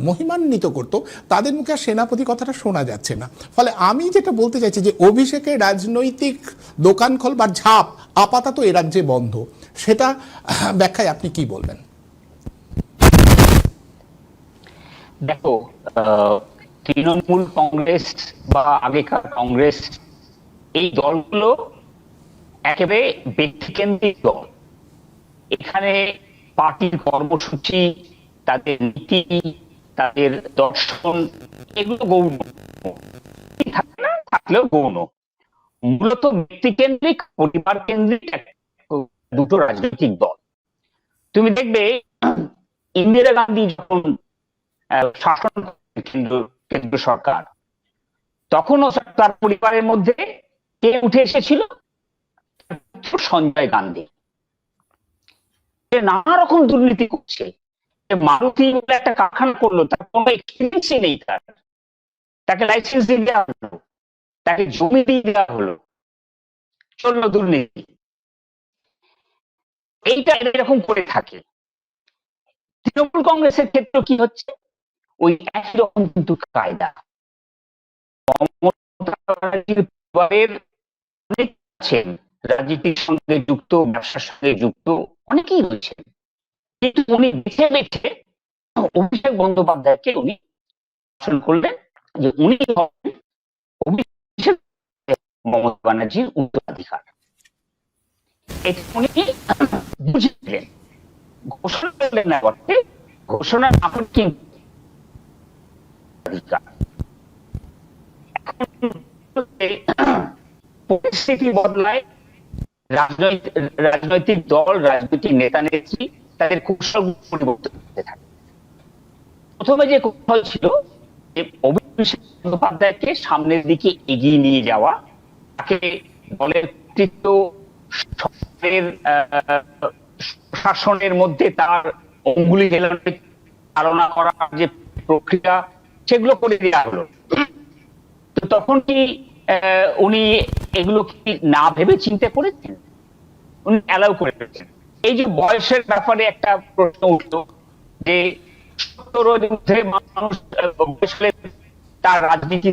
মহিমান্বিত করতো, তাদের মুখে আর সেনাপতি কথাটা শোনা যাচ্ছে না। ফলে আমি যেটা বলতে চাইছি যে অভিষেকের রাজনৈতিক দোকান খোলবার ঝাঁপ আপাতত এ রাজ্যে বন্ধ, সেটা ব্যাখ্যায় আপনি কি বলবেন? দেখো, তৃণমূল কংগ্রেস বা আগেকার কংগ্রেস, এই দলগুলো একেবারে ব্যক্তিকেন্দ্রিক দল। এখানে পার্টির কর্মসূচি, তাদের নীতি, তাদের দর্শন, এগুলো গৌণ থাকে না, থাকলেও গৌণ। মূলত ব্যক্তিকেন্দ্রিক, পরিবার কেন্দ্রিক দুটো রাজনৈতিক দল। তুমি দেখবে ইন্দিরা গান্ধী যখন শাসন কেন্দ্র সরকার, তখনও তার পরিবারের মধ্যে কে উঠে এসেছিল? সঞ্জয় গান্ধী। নানা রকম দুর্নীতি করছে। মারুতি বলে একটা কারখানা করলো, তার কোনো এক্সপিরিয়েন্সই নেই, তাকে লাইসেন্স দিয়ে দেওয়া হলো, তাকে জমি দিয়ে দেওয়া হলো, চললো দুর্নীতি। এইটা এরকম করে থাকে। তৃণমূল কংগ্রেসের ক্ষেত্রে কি হচ্ছে? ওই একই রকম কিন্তু কায়দা। অনেক আছেন রাজনীতির সঙ্গে যুক্ত, ব্যবসার সঙ্গে যুক্ত, অনেকেই রয়েছেন, কিন্তু উনি বেছে বেছে অভিষেক বন্দ্যোপাধ্যায়কে উনি শাসন করলেন যে উনি অভিষেক মমতা ব্যানার্জির উত্তরাধিকার। এটা উনি বুঝলেন, ঘোষণা করলেন না বটে, ঘোষণা না করে কিন্তু পরিস্থিতি বদলায়, রাজনৈতিক দল, রাজনৈতিক নেতা নেত্রী তাদের কৌশল পরিবর্তন করতে থাকে। প্রথমে যে কৌশল ছিল যে অভিষেক বন্দ্যোপাধ্যায়কে সামনের দিকে এগিয়ে নিয়ে যাওয়া, তাকে দলের কর্তৃত্ব, সরকারের প্রশাসনের মধ্যে তার অঙ্গুলি হেলানোর ধারণা করার যে প্রক্রিয়া, সেগুলো করে দেওয়া হলো। তো তখন কি উনি এগুলো কি না ভেবে চিন্তা করেছেন? উনি অ্যালাউ করে ফেলেছেন। এই যে বয়সের ব্যাপারে একটা প্রশ্ন উঠলো, যে 17 মধ্যে মানুষ বয়স হলে তার রাজনীতি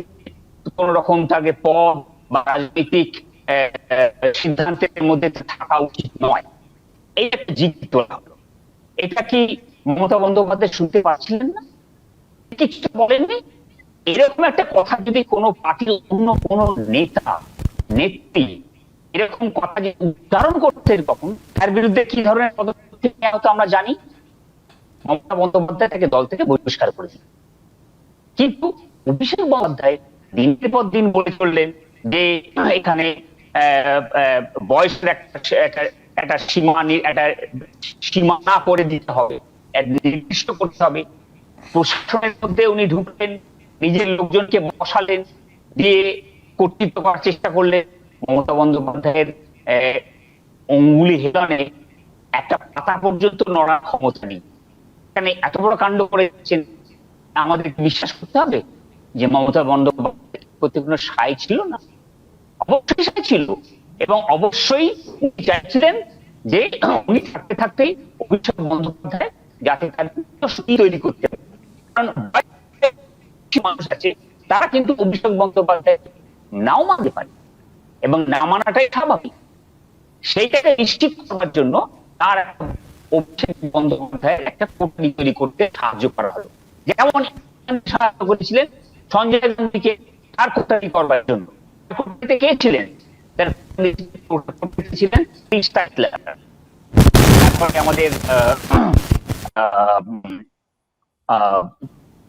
কোন রকম তাকে পদ বা রাজনৈতিক সিদ্ধান্তের মধ্যে থাকা উচিত নয়, এই একটা জিজ্ঞেস তোলা হলো। এটা কি মমতা বন্দ্যোপাধ্যায় শুনতে পাচ্ছিলেন না? কিছু বলেননি? এরকম একটা কথা যদি কোনো পার্টির অন্য কোনো নেতা নেত্রী এরকম কথা যে উচ্চারণ করতে, তখন তার বিরুদ্ধে কি ধরনের পদক্ষেপ নেওয়া হতো আমরা জানি। মমতা বন্দ্যোপাধ্যায় তাকে দল থেকে বহিষ্কার করে দিলেন। কিন্তু অভিষেক বন্দ্যোপাধ্যায় দিনের পর দিন বলে চললেন যে এখানে বয়সের একটা সীমানা করে দিতে হবে, নির্দিষ্ট করতে হবে। প্রশাসনের মধ্যে উনি ঢুকলেন, নিজের লোকজনকে বসালেন, দিয়ে কর্তৃত্ব করার চেষ্টা করলেন। মমতা বন্দ্যোপাধ্যায়ের অঙ্গুলি হেলানে একটা পাতা পর্যন্ত নড়ার ক্ষমতা নেই। এখানে এত বড় কাণ্ড করেছেন, আমাদের বিশ্বাস করতে হবে যে মমতা বন্দ্যোপাধ্যায়ের প্রতি কোনো সায় ছিল না? অবশ্যই সায় ছিল, এবং অবশ্যই উনি চাইছিলেন যে উনি থাকতে থাকতেই অভিষেক বন্দ্যোপাধ্যায় যাতে তার তৈরি করতে পারে। কারণ কিছু মানুষ আছে তারা কিন্তু অভিষেক বন্দ্যোপাধ্যায় নাও মানতে পারে, এবং না মানাটাই স্বাভাবিক। সেইটাকে নিশ্চিত করার জন্য তার অভিষেক বন্দ্যোপাধ্যায়ের একটা কমিটি তৈরি করতে সাহায্য করা হলো। যেমন সাহায্য করেছিলেন সঞ্জয় গান্ধীকে তার কমিটি করবার জন্য। কমিটিতে কে ছিলেন? তার কমিটি ছিলেন তারপরে আমাদের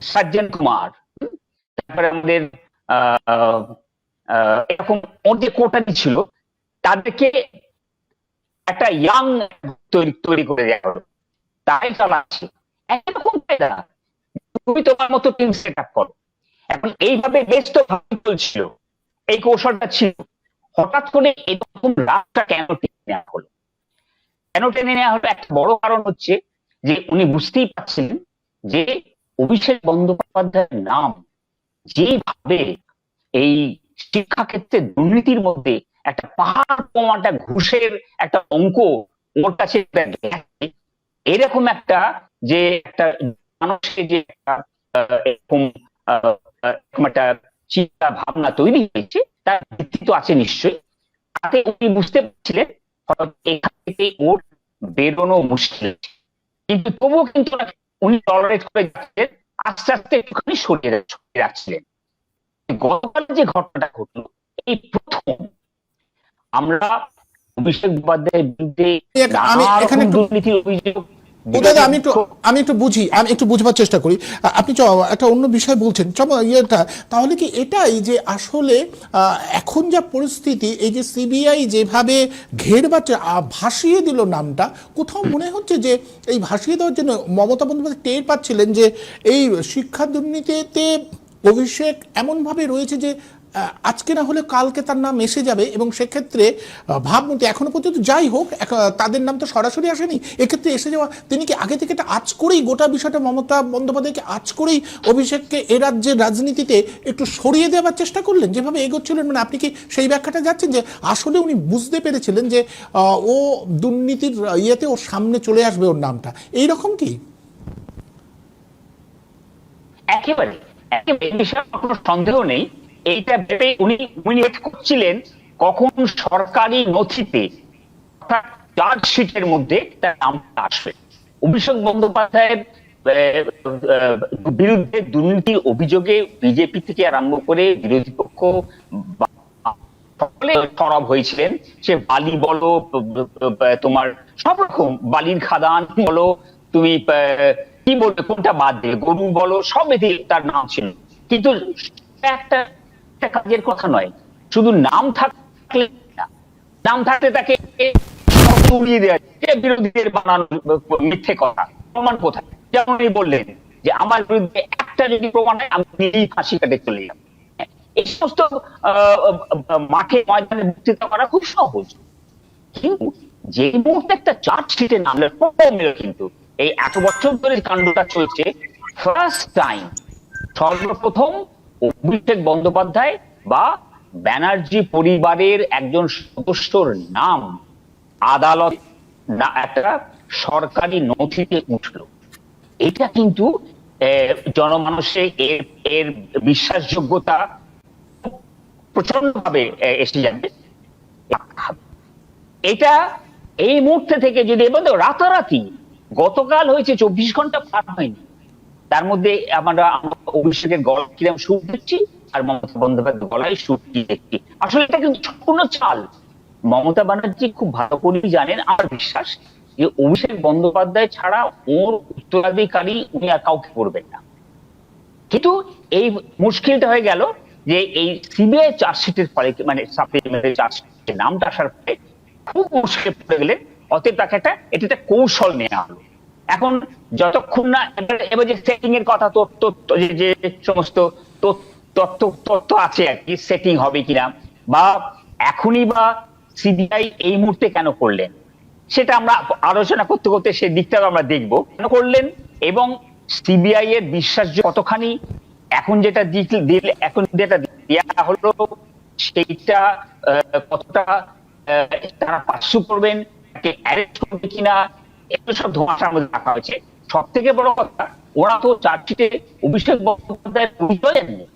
সজ্জন কুমার, তারপরে আমাদের এরকম ওর যে কোটারি ছিল তাদেরকে একটা ইয়াং তৈরি করে দেওয়া হলো, তাই চালাচ্ছে একরকম না, তুমি তোমার মতো টিম সেট আপ করো। এখন এইভাবে বেশ তো ভালো চলছিল, এই কৌশলটা ছিল। হঠাৎ করে এরকম রাগটা কেন টেনে নেওয়া হলো? কেন টেনে নেওয়া হলো? একটা বড় কারণ হচ্ছে যে উনি বুঝতেই পারছিলেন যে অভিষেক বন্দ্যোপাধ্যায়ের নাম যেভাবে এই শিক্ষাক্ষেত্রে দুর্নীতির মধ্যে একটা পাহাড় কমাটা ঘুষের একটা অঙ্ক ওর কাছে এরকম একটা যে একটা মানুষের যে এরকম একটা চিন্তা ভাবনা তৈরি হয়েছে তার ভিত্তি তো আছে নিশ্চয়ই। তাতে উনি বুঝতে পারছিলেন এখান থেকে ওর বেরোনো মুশকিল, কিন্তু তবুও কিন্তু উনি টলারেট করে যাচ্ছেন, আস্তে আস্তে একটুখানি সরিয়ে রাখছিলেন। গতকাল যে ঘটনাটা ঘটলো, এই প্রথম আমরা অভিষেক বন্দ্যোপাধ্যায়ের বিরুদ্ধে দুর্নীতির অভিযোগ। দাদা আমি একটু বুঝবার চেষ্টা করি। আপনি একটা অন্য বিষয় বলছেন ইয়েটা, তাহলে কি এটাই যে আসলে এখন যা পরিস্থিতি, এই যে সিবিআই যেভাবে ভাসিয়ে দিল নামটা, কোথাও মনে হচ্ছে যে এই ভাসিয়ে দেওয়ার জন্য মমতা বন্দ্যোপাধ্যায় টের পাচ্ছিলেন যে এই শিক্ষা দুর্নীতিতে অভিষেক এমনভাবে রয়েছে যে আজকে না হলে কালকে তার নাম এসে যাবে, এবং সেক্ষেত্রে ভাবমূর্তি এখনো পর্যন্ত যাই হোক তাদের নাম তো সরাসরি আসেনি, এক্ষেত্রে এসে যাওয়া তিনি কি আগে থেকে এটা আজ করেই গোটা বিষয়টা মমতা বন্দ্যোপাধ্যায়কে আজ করেই অভিষেককে এ রাজ্যের রাজনীতিতে একটু সরিয়ে দেওয়ার চেষ্টা করলেন যেভাবে এগোচ্ছিলেন? মানে আপনি কি সেই ব্যাখ্যাটা যাচ্ছেন যে আসলে উনি বুঝতে পেরেছিলেন যে ও দুর্নীতির ইয়েতে ওর সামনে চলে আসবে ওর নামটা, এইরকম কি? একেবারে বিষয়ে কোনো সন্দেহ নেই। এইটা ভেবে উনি ওয়েট করছিলেন কখন সরকারি নথিতে চার্জশিটের মধ্যে তার নামটা আসবে। অভিষেক বন্দ্যোপাধ্যায়ের বিরুদ্ধে দুর্নীতির অভিযোগে বিজেপি থেকে আরম্ভ করে বিরোধী পক্ষ সকলে সরব হয়েছিলেন। সে বালি বলো, তোমার সব রকম বালির খাদান বলো, তুমি কি বলবে কোনটা বাদ দেবে, গরু বলো, সব এতে তার নাম ছিল। কিন্তু একটা কাজের কথা নয়, শুধু নাম থাকলে নাম থাকলে তাকে উড়িয়ে দেওয়া বিরোধীদের বানানো মিথ্যে কথা। প্রমাণ কোথায়? যেমন উনি বললেন যে আমার বিরুদ্ধে একটা যদি প্রমাণ হয় আমি নিজেই ফাঁসি কাটে চলে যাব। এই সমস্ত মাঠে ময়দানে বক্তৃতা করা খুব সহজ, কিন্তু যে মুহূর্তে একটা চার্জশিটে নামলে কিন্তু এই এত বছর ধরে কাণ্ডটা চলছে, ফার্স্ট টাইম সর্বপ্রথম অভিষেক বন্দ্যোপাধ্যায় বা ব্যানার্জি পরিবারের একজন সদস্যর নাম আদালত একটা সরকারি নথিতে উঠলো। এটা কিন্তু জনমানুষে এর বিশ্বাসযোগ্যতা প্রচন্ড ভাবে এসে যাবে। এটা এই মুহূর্তে থেকে যদি রাতারাতি, গতকাল হয়েছে 24 ঘন্টা পার হয়নি, তার মধ্যে আমরা অভিষেকের গলা কিরম সুর দেখছি আর মমতা বন্দ্যোপাধ্যায়ের গলায় সুরটি দেখছি। আসলে এটা কিন্তু সম্পূর্ণ চাল। মমতা ব্যানার্জি খুব ভালো করেই জানেন, আমার বিশ্বাস, যে অভিষেক বন্দ্যোপাধ্যায় ছাড়া ওর উত্তরাধিকারী উনি আর কাউকে করবেন না। কিন্তু এই মুশকিলটা হয়ে গেল যে এই সিবিআই চার্জশিটের ফলে, মানে সাপ্লিমেন্টারি চার্জশিটের নামটা আসার পরে খুব মুশকিলে পড়ে গেলেন। অতএব তাকে এটা কৌশল নেওয়া হলো। এখন যতক্ষণ না এবার যে সেটিং এর কথা, যে সমস্ত তথ্য আছে আর কি, সেটিং হবে কিনা, বা এখনই বা সিবিআই এই মুহূর্তে কেন করলেন, সেটা আমরা আলোচনা করতে করতে সে দিকটাও আমরা দেখবো কেন করলেন, এবং সিবিআই এর বিশ্বাসযোগ্য কতখানি। এখন যেটা এখন যেটা দেওয়া হলো সেইটা কতটা তারা পার্সু করবেন, তাকে অ্যারেস্ট করবে কিনা, এগুলো সব ধোঁয়াশার মধ্যে রাখা হয়েছে। সব থেকে বড় কথা, ওরা তো চার্জশিটে অভিষেক বন্দ্যোপাধ্যায়ের পরিচয় দেননি।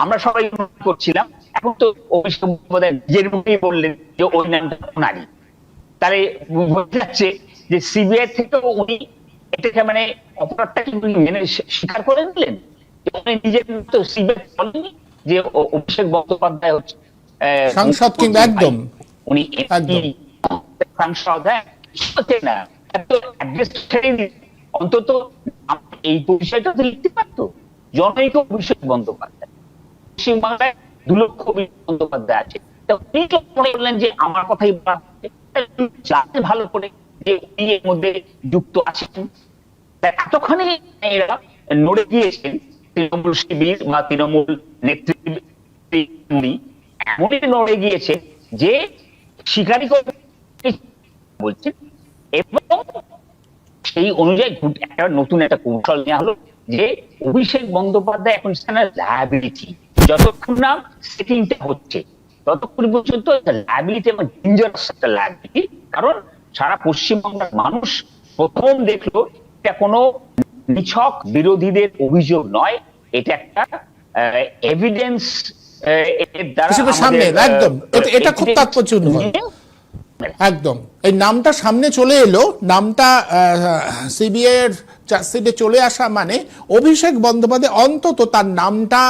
আমরা সবাই মনে করছিলাম, এখন তো অভিষেক বন্দ্যোপাধ্যায় নিজের মুখেই বললেন যে ওই নামটা নারী। তাহলে বোঝা যাচ্ছে যে সিবিআই থেকেও উনি এটাকে মানে অপরাধটা কিন্তু মেনে স্বীকার করে নিলেন। উনি নিজের তো সিবিআই বলেননি যে অভিষেক বন্দ্যোপাধ্যায় হচ্ছে সাংসদ, কিংবা একদম উনি একদম সাংসদ। না অন্তত এই পরিচয়টা তো লিখতে পারতো, জনৈক অভিষেক বন্দ্যোপাধ্যায়। পশ্চিমবাংলায় 2 লক্ষ অভিষেক বন্দ্যোপাধ্যায় আছে, উনি মনে করলেন যে আমার কথাই জানতে ভালো করে যে উনি এর মধ্যে যুক্ত আছেন। এতখানি এরা নড়ে গিয়েছেন তৃণমূল শিবির বা তৃণমূল নেতৃত্ব, এমনই নড়ে গিয়েছে যে স্বীকারই করে বলছেন। এবং সেই অনুযায়ী একটা নতুন একটা কৌশল নেওয়া হলো যে অভিষেক বন্দ্যোপাধ্যায় এখন লায়াবিলিটি, যতক্ষণ না সেটিংটা হচ্ছে ততক্ষণ পর্যন্ত লায়াবিলিটি এবং ডেঞ্জারাস একটা লায়াবিলিটি। কারণ সারা পশ্চিমবঙ্গের মানুষ প্রথম দেখলো এটা কোনো নিছক বিরোধীদের অভিযোগ নয়, এটা একটা এভিডেন্স এর দ্বারা সামনে একদম এটা খুব তাৎপর্যপূর্ণ। একদম এই নামটা সামনে চলে এলো, নামটা সিবিআই এর চার্জশিটে চলে আসা মানে অভিষেক বন্দ্যোপাধ্যায় অন্তত তার নামটা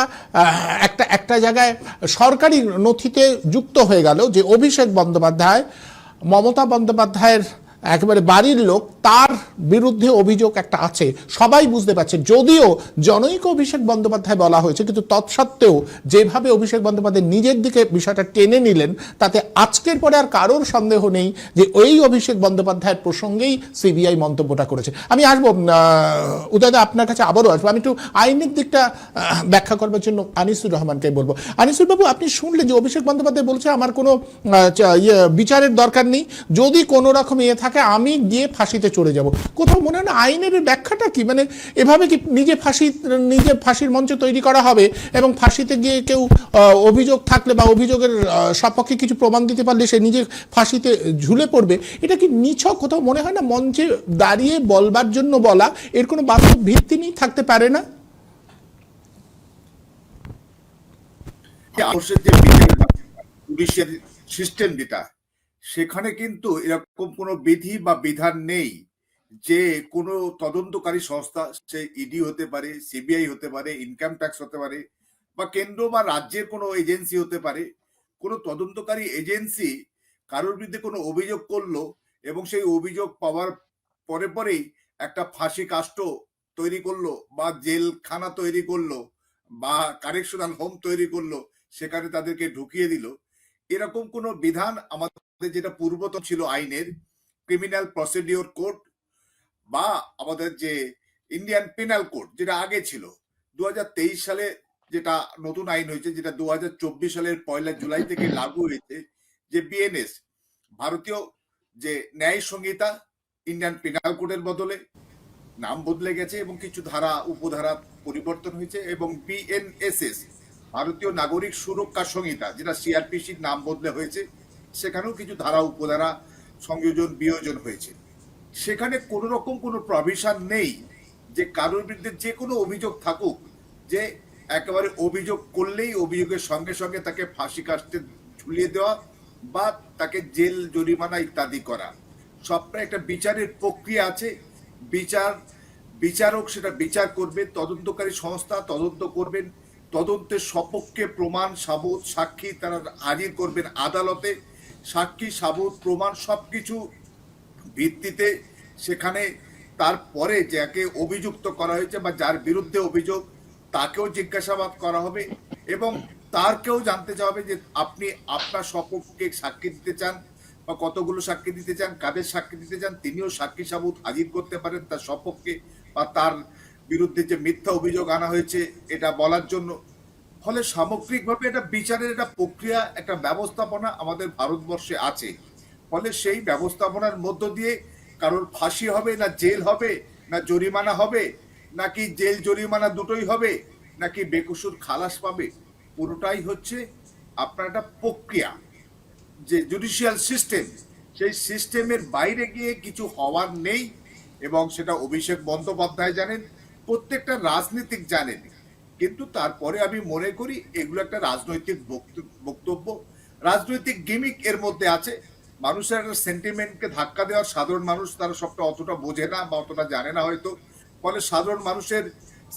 একটা জায়গায় সরকারি নথিতে যুক্ত হয়ে গেল যে অভিষেক বন্দ্যোপাধ্যায় মমতা বন্দ্যোপাধ্যায়ের একেবারে বাড়ির লোক, তার বিরুদ্ধে অভিযোগ একটা আছে, সবাই বুঝতে পারছে। যদিও জনৈক অভিষেক বন্দ্যোপাধ্যায় বলা হয়েছে, কিন্তু তৎসত্ত্বেও যেভাবে অভিষেক বন্দ্যোপাধ্যায় নিজের দিকে বিষয়টা টেনে নিলেন, তাতে আজকের পরে আর কারোর সন্দেহ নেই যে ওই অভিষেক বন্দ্যোপাধ্যায়ের প্রসঙ্গেই সিবিআই মন্তব্যটা করেছে। আমি আসবো উদয়দা, আপনার কাছে আবারও আসবো। আমি একটু আইনের দিকটা ব্যাখ্যা করবার জন্য আনিসুর রহমানকে বলবো। আনিসুর বাবু, আপনি শুনলেন যে অভিষেক বন্দ্যোপাধ্যায় বলছে আমার কোনো বিচারের দরকার নেই, যদি কোনো রকম থাকে আমি গিয়ে ফাঁসিতে চড়ে যাব। কোথাও মনে হয় না আইনের ব্যাখ্যাটা কি, মানে এভাবে কি নিজে ফাঁসির মঞ্চ তৈরি করা হবে এবং ফাঁসিতে গিয়ে কেউ অভিযোগ থাকলে বা অভিযোগের সপক্ষে কিছু প্রমাণ দিতে পারলে সে নিজে ফাঁসিতে ঝুলে পড়বে? এটা কি নিছক কোথাও মনে হয় না মঞ্চে দাঁড়িয়ে বলবার জন্য বলা, এর কোনো বাস্তব ভিত্তি নেই, থাকতে পারে না? পুলিশের সিস্টেম যেটা, সেখানে কিন্তু এরকম কোনো বিধি বা বিধান নেই যে কোনো তদন্তকারী সংস্থা, সে ইডি হতে পারে, সিবিআই হতে পারে, ইনকাম ট্যাক্স হতে পারে, বা কেন্দ্র বা রাজ্যের কোনো এজেন্সি হতে পারে, কোনো তদন্তকারী এজেন্সি কারোর বিরুদ্ধে কোনো অভিযোগ করলো এবং সেই অভিযোগ পাওয়ার পরে পরেই একটা ফাঁসি কাষ্ঠ তৈরি করলো বা জেলখানা তৈরি করলো বা কারেকশনাল হোম তৈরি করলো, সেখানে তাদেরকে ঢুকিয়ে দিল, এরকম কোনো বিধান আমাদের যেটা পূর্বতন ছিল আইনের ক্রিমিনাল প্রসিডিওর কোড বা আমাদের যে ইন্ডিয়ান পেনাল কোড যেটা আগে ছিল, 2023 সালে যেটা নতুন আইন হয়েছে, যেটা 2024 সালের 1 জুলাই থেকে লাগু হয়েছে, যে বিএনএস ভারতীয় যে ন্যায় সংহিতা, ইন্ডিয়ান পেনাল কোডের বদলে নাম বদলে গেছে এবং কিছু ধারা উপধারা পরিবর্তন হয়েছে, এবং বিএনএসএস ভারতীয় নাগরিক সুরক্ষা সংহিতা যেটা সিআরপিসির নাম বদলে হয়েছে, সেখানেও কিছু ধারা উপধারা সংযোজন বিয়োজন হয়েছে। সেখানে কোনো রকম কোনো প্রভিশন নেই যে কারোর বিরুদ্ধে যে কোনো অভিযোগ থাকুক, যে একেবারে অভিযোগ করলেই অভিযোগের সঙ্গে সঙ্গে তাকে ফাঁসি কাস্টে ঝুলিয়ে দেওয়া বা তাকে জেল জরিমানা ইত্যাদি করা। সবটা একটা বিচারের প্রক্রিয়া আছে, বিচারক সেটা বিচার করবে, তদন্তকারী সংস্থা তদন্ত করবেন, তদন্তের সপক্ষে প্রমাণ সাবুত সাক্ষী তারা হাজির করবেন আদালতে, সাক্ষী সাবুত প্রমাণ সবকিছু ভিত্তিতে সেখানে তারপরে যাকে অভিযুক্ত করা হয়েছে বা যার বিরুদ্ধে অভিযোগ তাকেও জিজ্ঞাসাবাদ করা হবে এবং তারকেও জানতে চাওয়া হবে যে আপনি আপনার সপক্ষে সাক্ষী দিতে চান বা কতগুলো সাক্ষী দিতে চান, কাদের সাক্ষী দিতে চান, তিনিও সাক্ষী সাবুত হাজির করতে পারেন তার সপক্ষে বা তার বিরুদ্ধে যে মিথ্যা অভিযোগ আনা হয়েছে এটা বলার জন্য। ফলে সামগ্রিকভাবে এটা বিচারের একটা প্রক্রিয়া, একটা ব্যবস্থাপনা আমাদের ভারতবর্ষে আছে। ফলে সেই ব্যবস্থাপনার মধ্য দিয়ে কারোর ফাঁসি হবে না জেল হবে না জরিমানা হবে, নাকি জেল জরিমানা দুটোই হবে, নাকি বেকসুর খালাস পাবে, পুরোটাই হচ্ছে আপনার একটা প্রক্রিয়া। যে জুডিশিয়াল সিস্টেম, সেই সিস্টেমের বাইরে গিয়ে কিছু হওয়ার নেই এবং সেটা অভিষেক বন্দ্যোপাধ্যায় জানেন, প্রত্যেকটা রাজনীতিক জানেন। কিন্তু তারপরে আমি মনে করি এগুলো একটা রাজনৈতিক বক্তব্য, রাজনৈতিক গিমিক এর মধ্যে আছে। মানুষের একটা সেন্টিমেন্টকে ধাক্কা দেওয়ার, সাধারণ মানুষ তারা সবটা অতটা বোঝে না বা অতটা জানে না হয়তো, ফলে সাধারণ মানুষের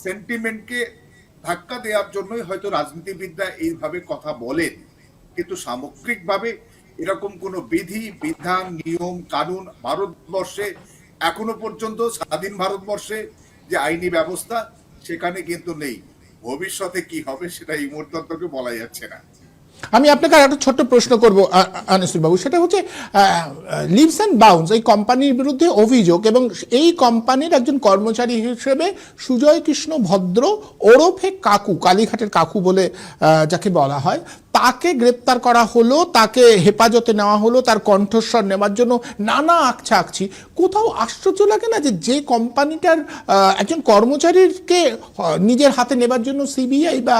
সেন্টিমেন্টকে ধাক্কা দেওয়ার জন্যই হয়তো রাজনীতিবিদরা এইভাবে কথা বলেন। কিন্তু সামগ্রিকভাবে এরকম কোনো বিধি বিধান নিয়ম কানুন ভারতবর্ষে এখনো পর্যন্ত, স্বাধীন ভারতবর্ষে যে আইনি ব্যবস্থা সেখানে কিন্তু নেই। ভবিষ্যতে কি হবে সেটা এই মুহূর্তে অন্তত বলা যাচ্ছে না। আমি আপনাকে আর একটা ছোট্ট প্রশ্ন করবো আনিসুল বাবু, সেটা হচ্ছে লিভস অ্যান্ড বাউন্স এই কোম্পানির বিরুদ্ধে অভিযোগ, এবং এই কোম্পানির একজন কর্মচারী হিসেবে সুজয় কৃষ্ণ ভদ্র ওরফে কাকু, কালীঘাটের কাকু বলে যাকে বলা হয়, তাকে গ্রেপ্তার করা হলো, তাকে হেফাজতে নেওয়া হলো, তার কণ্ঠস্বর নেওয়ার জন্য নানা আকছা আকছি। কোথাও আশ্চর্য লাগে না যে যে কোম্পানিটার একজন কর্মচারীকে নিজের হাতে নেবার জন্য সিবিআই বা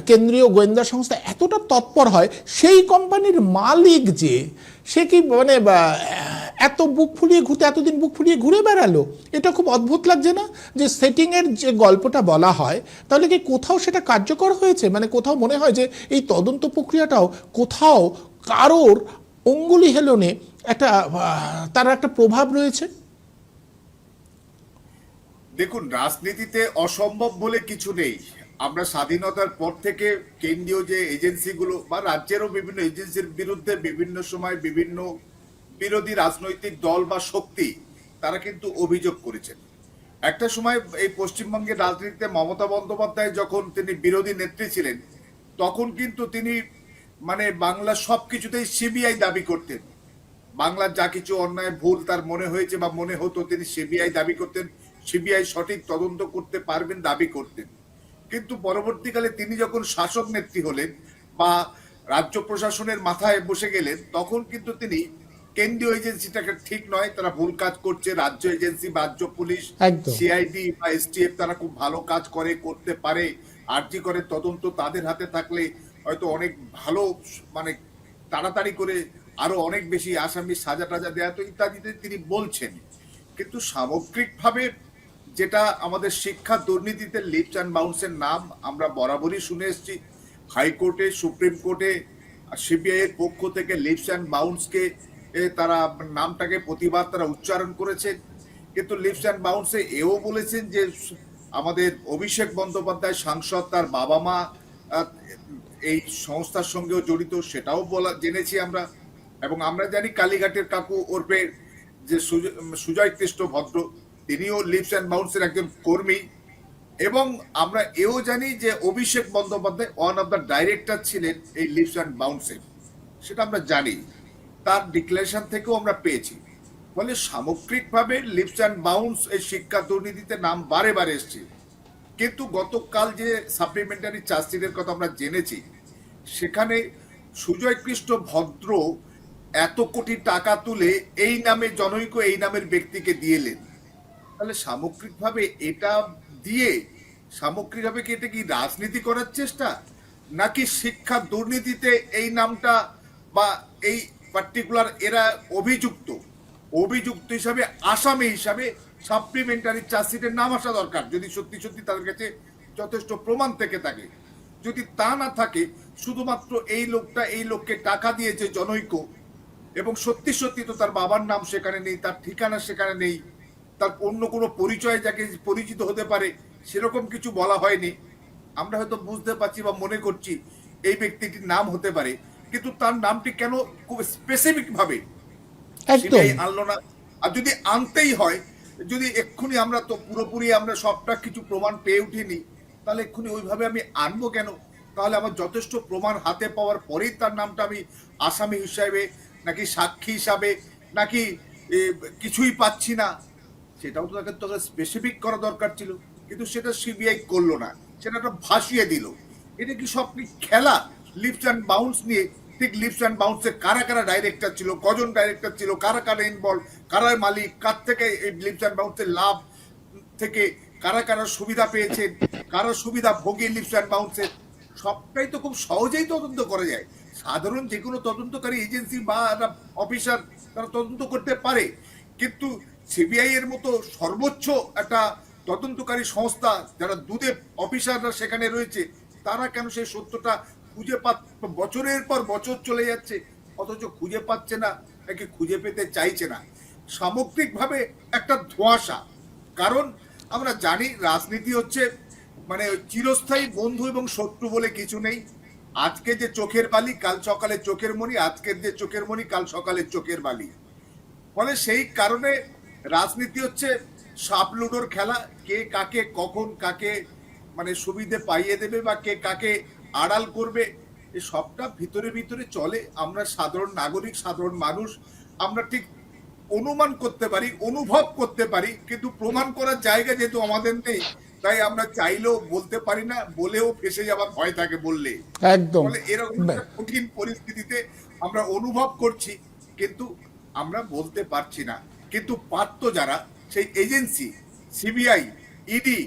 কেন্দ্রীয় গোয়েন্দা সংস্থা এতটা তৎপর হয়, সেই কোম্পানির মালিক যে সে কি মানে এত বুক ফুলিয়ে ঘুরতে, এতদিন বুক ফুলিয়ে ঘুরে বেড়ালো? এটা খুব অদ্ভুত লাগছে না? যে সেটিংয়ের যে গল্পটা বলা হয়, তাহলে কি কোথাও সেটা কার্যকর হয়েছে? মানে কোথাও মনে হয় যে এই তদন্ত প্রক্রিয়াটাও কোথাও কারোর অঙ্গুলি হেলনে একটা তার একটা প্রভাব রয়েছে? দেখুন, রাজনীতিতে অসম্ভব বলে কিছু নেই। আমরা স্বাধীনতার পর থেকে কেন্দ্রীয় যে এজেন্সিগুলো বা রাজ্যেরও বিভিন্ন এজেন্সির বিরুদ্ধে বিভিন্ন সময় বিভিন্ন বিরোধী রাজনৈতিক দল বা শক্তি তারা কিন্তু অভিযোগ করেছেন। একটা সময় এই পশ্চিমবঙ্গের রাজনীতিতে মমতা বন্দ্যোপাধ্যায় যখন তিনি বিরোধী নেত্রী ছিলেন, তখন কিন্তু তিনি মানে বাংলার সবকিছুতেই সিবিআই দাবি করতেন। বাংলার যা কিছু অন্যায় ভুল তার মনে হয়েছে বা মনে হতো, তিনি সিবিআই দাবি করতেন, সিবিআই সঠিক তদন্ত করতে পারবেন দাবি করতেন। কিন্তু পরবর্তীকালে তিনি যখন শাসক নেত্রী হলেন বা রাজ্য প্রশাসনের মাথায় বসে গেলেন, তখন কিন্তু তিনি কেন্দ্রীয় এজেন্সিটাকে ঠিক নয়, তারা ভুল কাজ করছে, রাজ্য এজেন্সি, রাজ্য পুলিশ, সিআইডি বা এসটিএফ তারা খুব ভালো কাজ করতে পারে, আরজি করে তদন্ত তাদের হাতে থাকলে হয়তো অনেক ভালো মানে তাড়াতাড়ি করে আরো অনেক বেশি আসামি সাজা টাজা দেয়া তো ইত্যাদিতে তিনি বলছেন। কিন্তু সামগ্রিকভাবে যেটা আমাদের শিক্ষা দুর্নীতিতে লিপস অ্যান্ড বাউন্সের নাম আমরা বরাবরই শুনে এসেছি, হাইকোর্টে, সুপ্রিম কোর্টে, সিবিআই এর পক্ষ থেকে লিপস অ্যান্ড বাউন্সকে তারা নামটাকে প্রতিবার তারা উচ্চারণ করেছেন। কিন্তু লিপস অ্যান্ড বাউন্সে এও বলেছেন যে আমাদের অভিষেক বন্দ্যোপাধ্যায় সাংসদ, তার বাবা মা এই সংস্থার সঙ্গেও জড়িত, সেটাও জেনেছি আমরা। এবং আমরা জানি কালীঘাটের কাকু ওরফে যে সুজয় কৃষ্ণ ভদ্র, তিনিও লিপস অ্যান্ড বাউন্সের একজন কর্মী। এবং আমরা এও জানি যে Abhishek Bandyopadhyay one of the director ছিলেন এই লিপস অ্যান্ড বাউন্সের, সেটা আমরা জানি, তার ডিক্লারেশন থেকেও আমরা পেয়েছি। ফলে সামগ্রিকভাবে লিপস অ্যান্ড বাউন্স এই শিক্ষা দুর্নীতিতে নাম বারে বারে এসছে। কিন্তু গতকাল যে সাপ্লিমেন্টারি চার্জশিটের কথা আমরা জেনেছি, সেখানে সুজয় কৃষ্ণ ভদ্র এত কোটি টাকা তুলে এই নামে জনৈক এই নামের ব্যক্তিকে দিয়েলেন। তাহলে সামগ্রিকভাবে এটা দিয়ে সামগ্রিকভাবে কি এটা কি রাজনীতি করার চেষ্টা, নাকি শিক্ষা দুর্নীতিতে এই নামটা বা এই পার্টিকুলার এরা অভিযুক্ত হিসাবে, আসামি হিসাবে সাপ্লিমেন্টারি চার্জশিটের নাম আসা দরকার, যদি সত্যি সত্যি তাদের কাছে যথেষ্ট প্রমাণ থেকে থাকে। যদি তা না থাকে, শুধুমাত্র এই লোকটা এই লোককে টাকা দিয়েছে জনৈক, এবং সত্যি সত্যি তো তার বাবার নাম সেখানে নেই, তার ঠিকানা সেখানে নেই, তার অন্য কোনো পরিচয় যাকে পরিচিত হতে পারে সেরকম কিছু বলা হয়নি। আমরা হয়তো বুঝতে পারছি বা মনে করছি এই ব্যক্তিটির নাম হতে পারে, কিন্তু তার নামটি কেন খুব স্পেসিফিক ভাবে আনলো না? আর যদি আনতেই হয়, যদি এক্ষুনি আমরা তো পুরোপুরি আমরা সবটা কিছু প্রমাণ পেয়ে উঠিনি, তাহলে এক্ষুনি ওইভাবে আমি আনবো কেন? তাহলে আমার যথেষ্ট প্রমাণ হাতে পাওয়ার পরেই তার নামটা আমি আসামি হিসাবে, নাকি সাক্ষী হিসাবে, নাকি কিছুই পাচ্ছি না, সেটাও তো তাকে স্পেসিফিক করা দরকার ছিল। কিন্তু সেটা সিবিআই করলো না, সেটা ভাসিয়ে দিল। এটা কি সব খেলা লিপস অ্যান্ড বাউন্স নিয়ে? ঠিক লিপস অ্যান্ড বাউন্সে কারা কারা ডাইরেক্টর ছিল, কজন ডাইরেক্টর ছিল, কারা কারা ইনভলভ, কারা মালিক, কার থেকে এই লিপস অ্যান্ড বাউন্সের লাভ থেকে কারা কারা সুবিধা পেয়েছেন, কারা সুবিধা ভোগী লিপস অ্যান্ড বাউন্সের, সবটাই তো খুব সহজেই তদন্ত করা যায়। সাধারণ যে কোনো তদন্তকারী এজেন্সি বা অফিসার তারা তদন্ত করতে পারে। কিন্তু সিবিআই এর মতো সর্বোচ্চ একটা তদন্তকারী সংস্থা, যারা দুদে অফিসাররা সেখানে রয়েছে, তারা কেন সেই সত্যটা খুঁজে বছরের পর বছর চলে যাচ্ছে অথচ খুঁজে পাচ্ছে না, নাকি খুঁজে পেতে চাইছে না? সামগ্রিকভাবে একটা ধোঁয়াশা। কারণ আমরা জানি রাজনীতি হচ্ছে মানে চিরস্থায়ী বন্ধু এবং শত্রু বলে কিছু নেই। আজকে যে চোখের বালি, কাল সকালে চোখের মণি, আজকের যে চোখের মণি, কাল সকালে চোখের বালি। ফলে সেই কারণে রাজনীতি হচ্ছে সাপ লুডোর খেলা। কে কাকে কখন কাকে মানে সুবিধে পাইয়ে দেবে বা কে কাকে আড়াল করবে, এই সবটা ভিতরে ভিতরে চলে। আমরা সাধারণ নাগরিক, সাধারণ মানুষ, আমরা ঠিক অনুমান করতে পারি, অনুভব করতে পারি, কিন্তু প্রমাণ করার জায়গা যেহেতু আমাদের নেই, তাই আমরা চাইলেও বলতে পারি না, বলেও ফেসে যাবার ভয় থাকে বললে। একদম। ফলে এরকম একটা কঠিন পরিস্থিতিতে আমরা অনুভব করছি, কিন্তু আমরা বলতে পারছি না। কিন্তু পারতো যারা, সেই এজেন্সি সিবিআই, ইডি,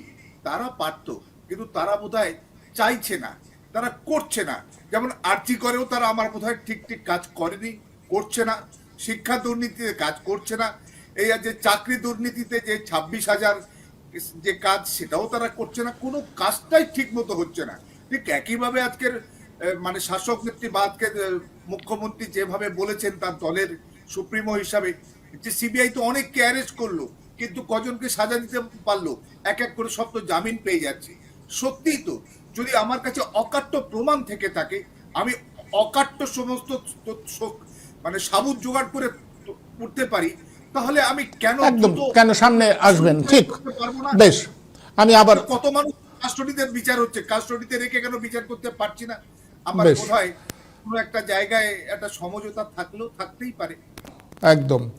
তারা পারতো, কিন্তু তারা বোধহয় চাইছে না, তারা করছে না। যেমন আর্জি করেও তারা আমার বোধহয় ঠিক ঠিক কাজ করেনি, করছে না। শিক্ষা দুর্নীতিতে কাজ করছে না। এই যে চাকরি দুর্নীতিতে যে 26,000 যে কাজ, সেটাও তারা করছে না। কোনো কাজটাই ঠিক মতো হচ্ছে না। ঠিক একইভাবে আজকের মানে শাসক নেত্রী বা আজকের মুখ্যমন্ত্রী যেভাবে বলেছেন তার দলের সুপ্রিমো হিসাবে, যে সিবিআই তো অনেককে অ্যারেস্ট করলো, কিন্তু কজনকে সাজা দিতে পারলো? এক এক করে সব তো জামিন পেয়ে যাচ্ছে। সত্যিই তো, যদি আমার কাছে অকাট্য প্রমাণ থেকে থাকে, আমি অকাট্য সমস্ত মানে সাবুত জোগাড় করে উঠতে পারি, তাহলে আমি কেন একদম কেন সামনে আসবেন? ঠিক, করতে পারবো না? বেশ। আমি আবার কত মানুষ কাস্টডিতে বিচার হচ্ছে, কাস্টডিতে রেখে কেন বিচার করতে পারছি না? আমার বেশ। বোধ হয় কোনো একটা জায়গায় একটা সমঝোতা থাকলেও থাকতেই পারে। একদম।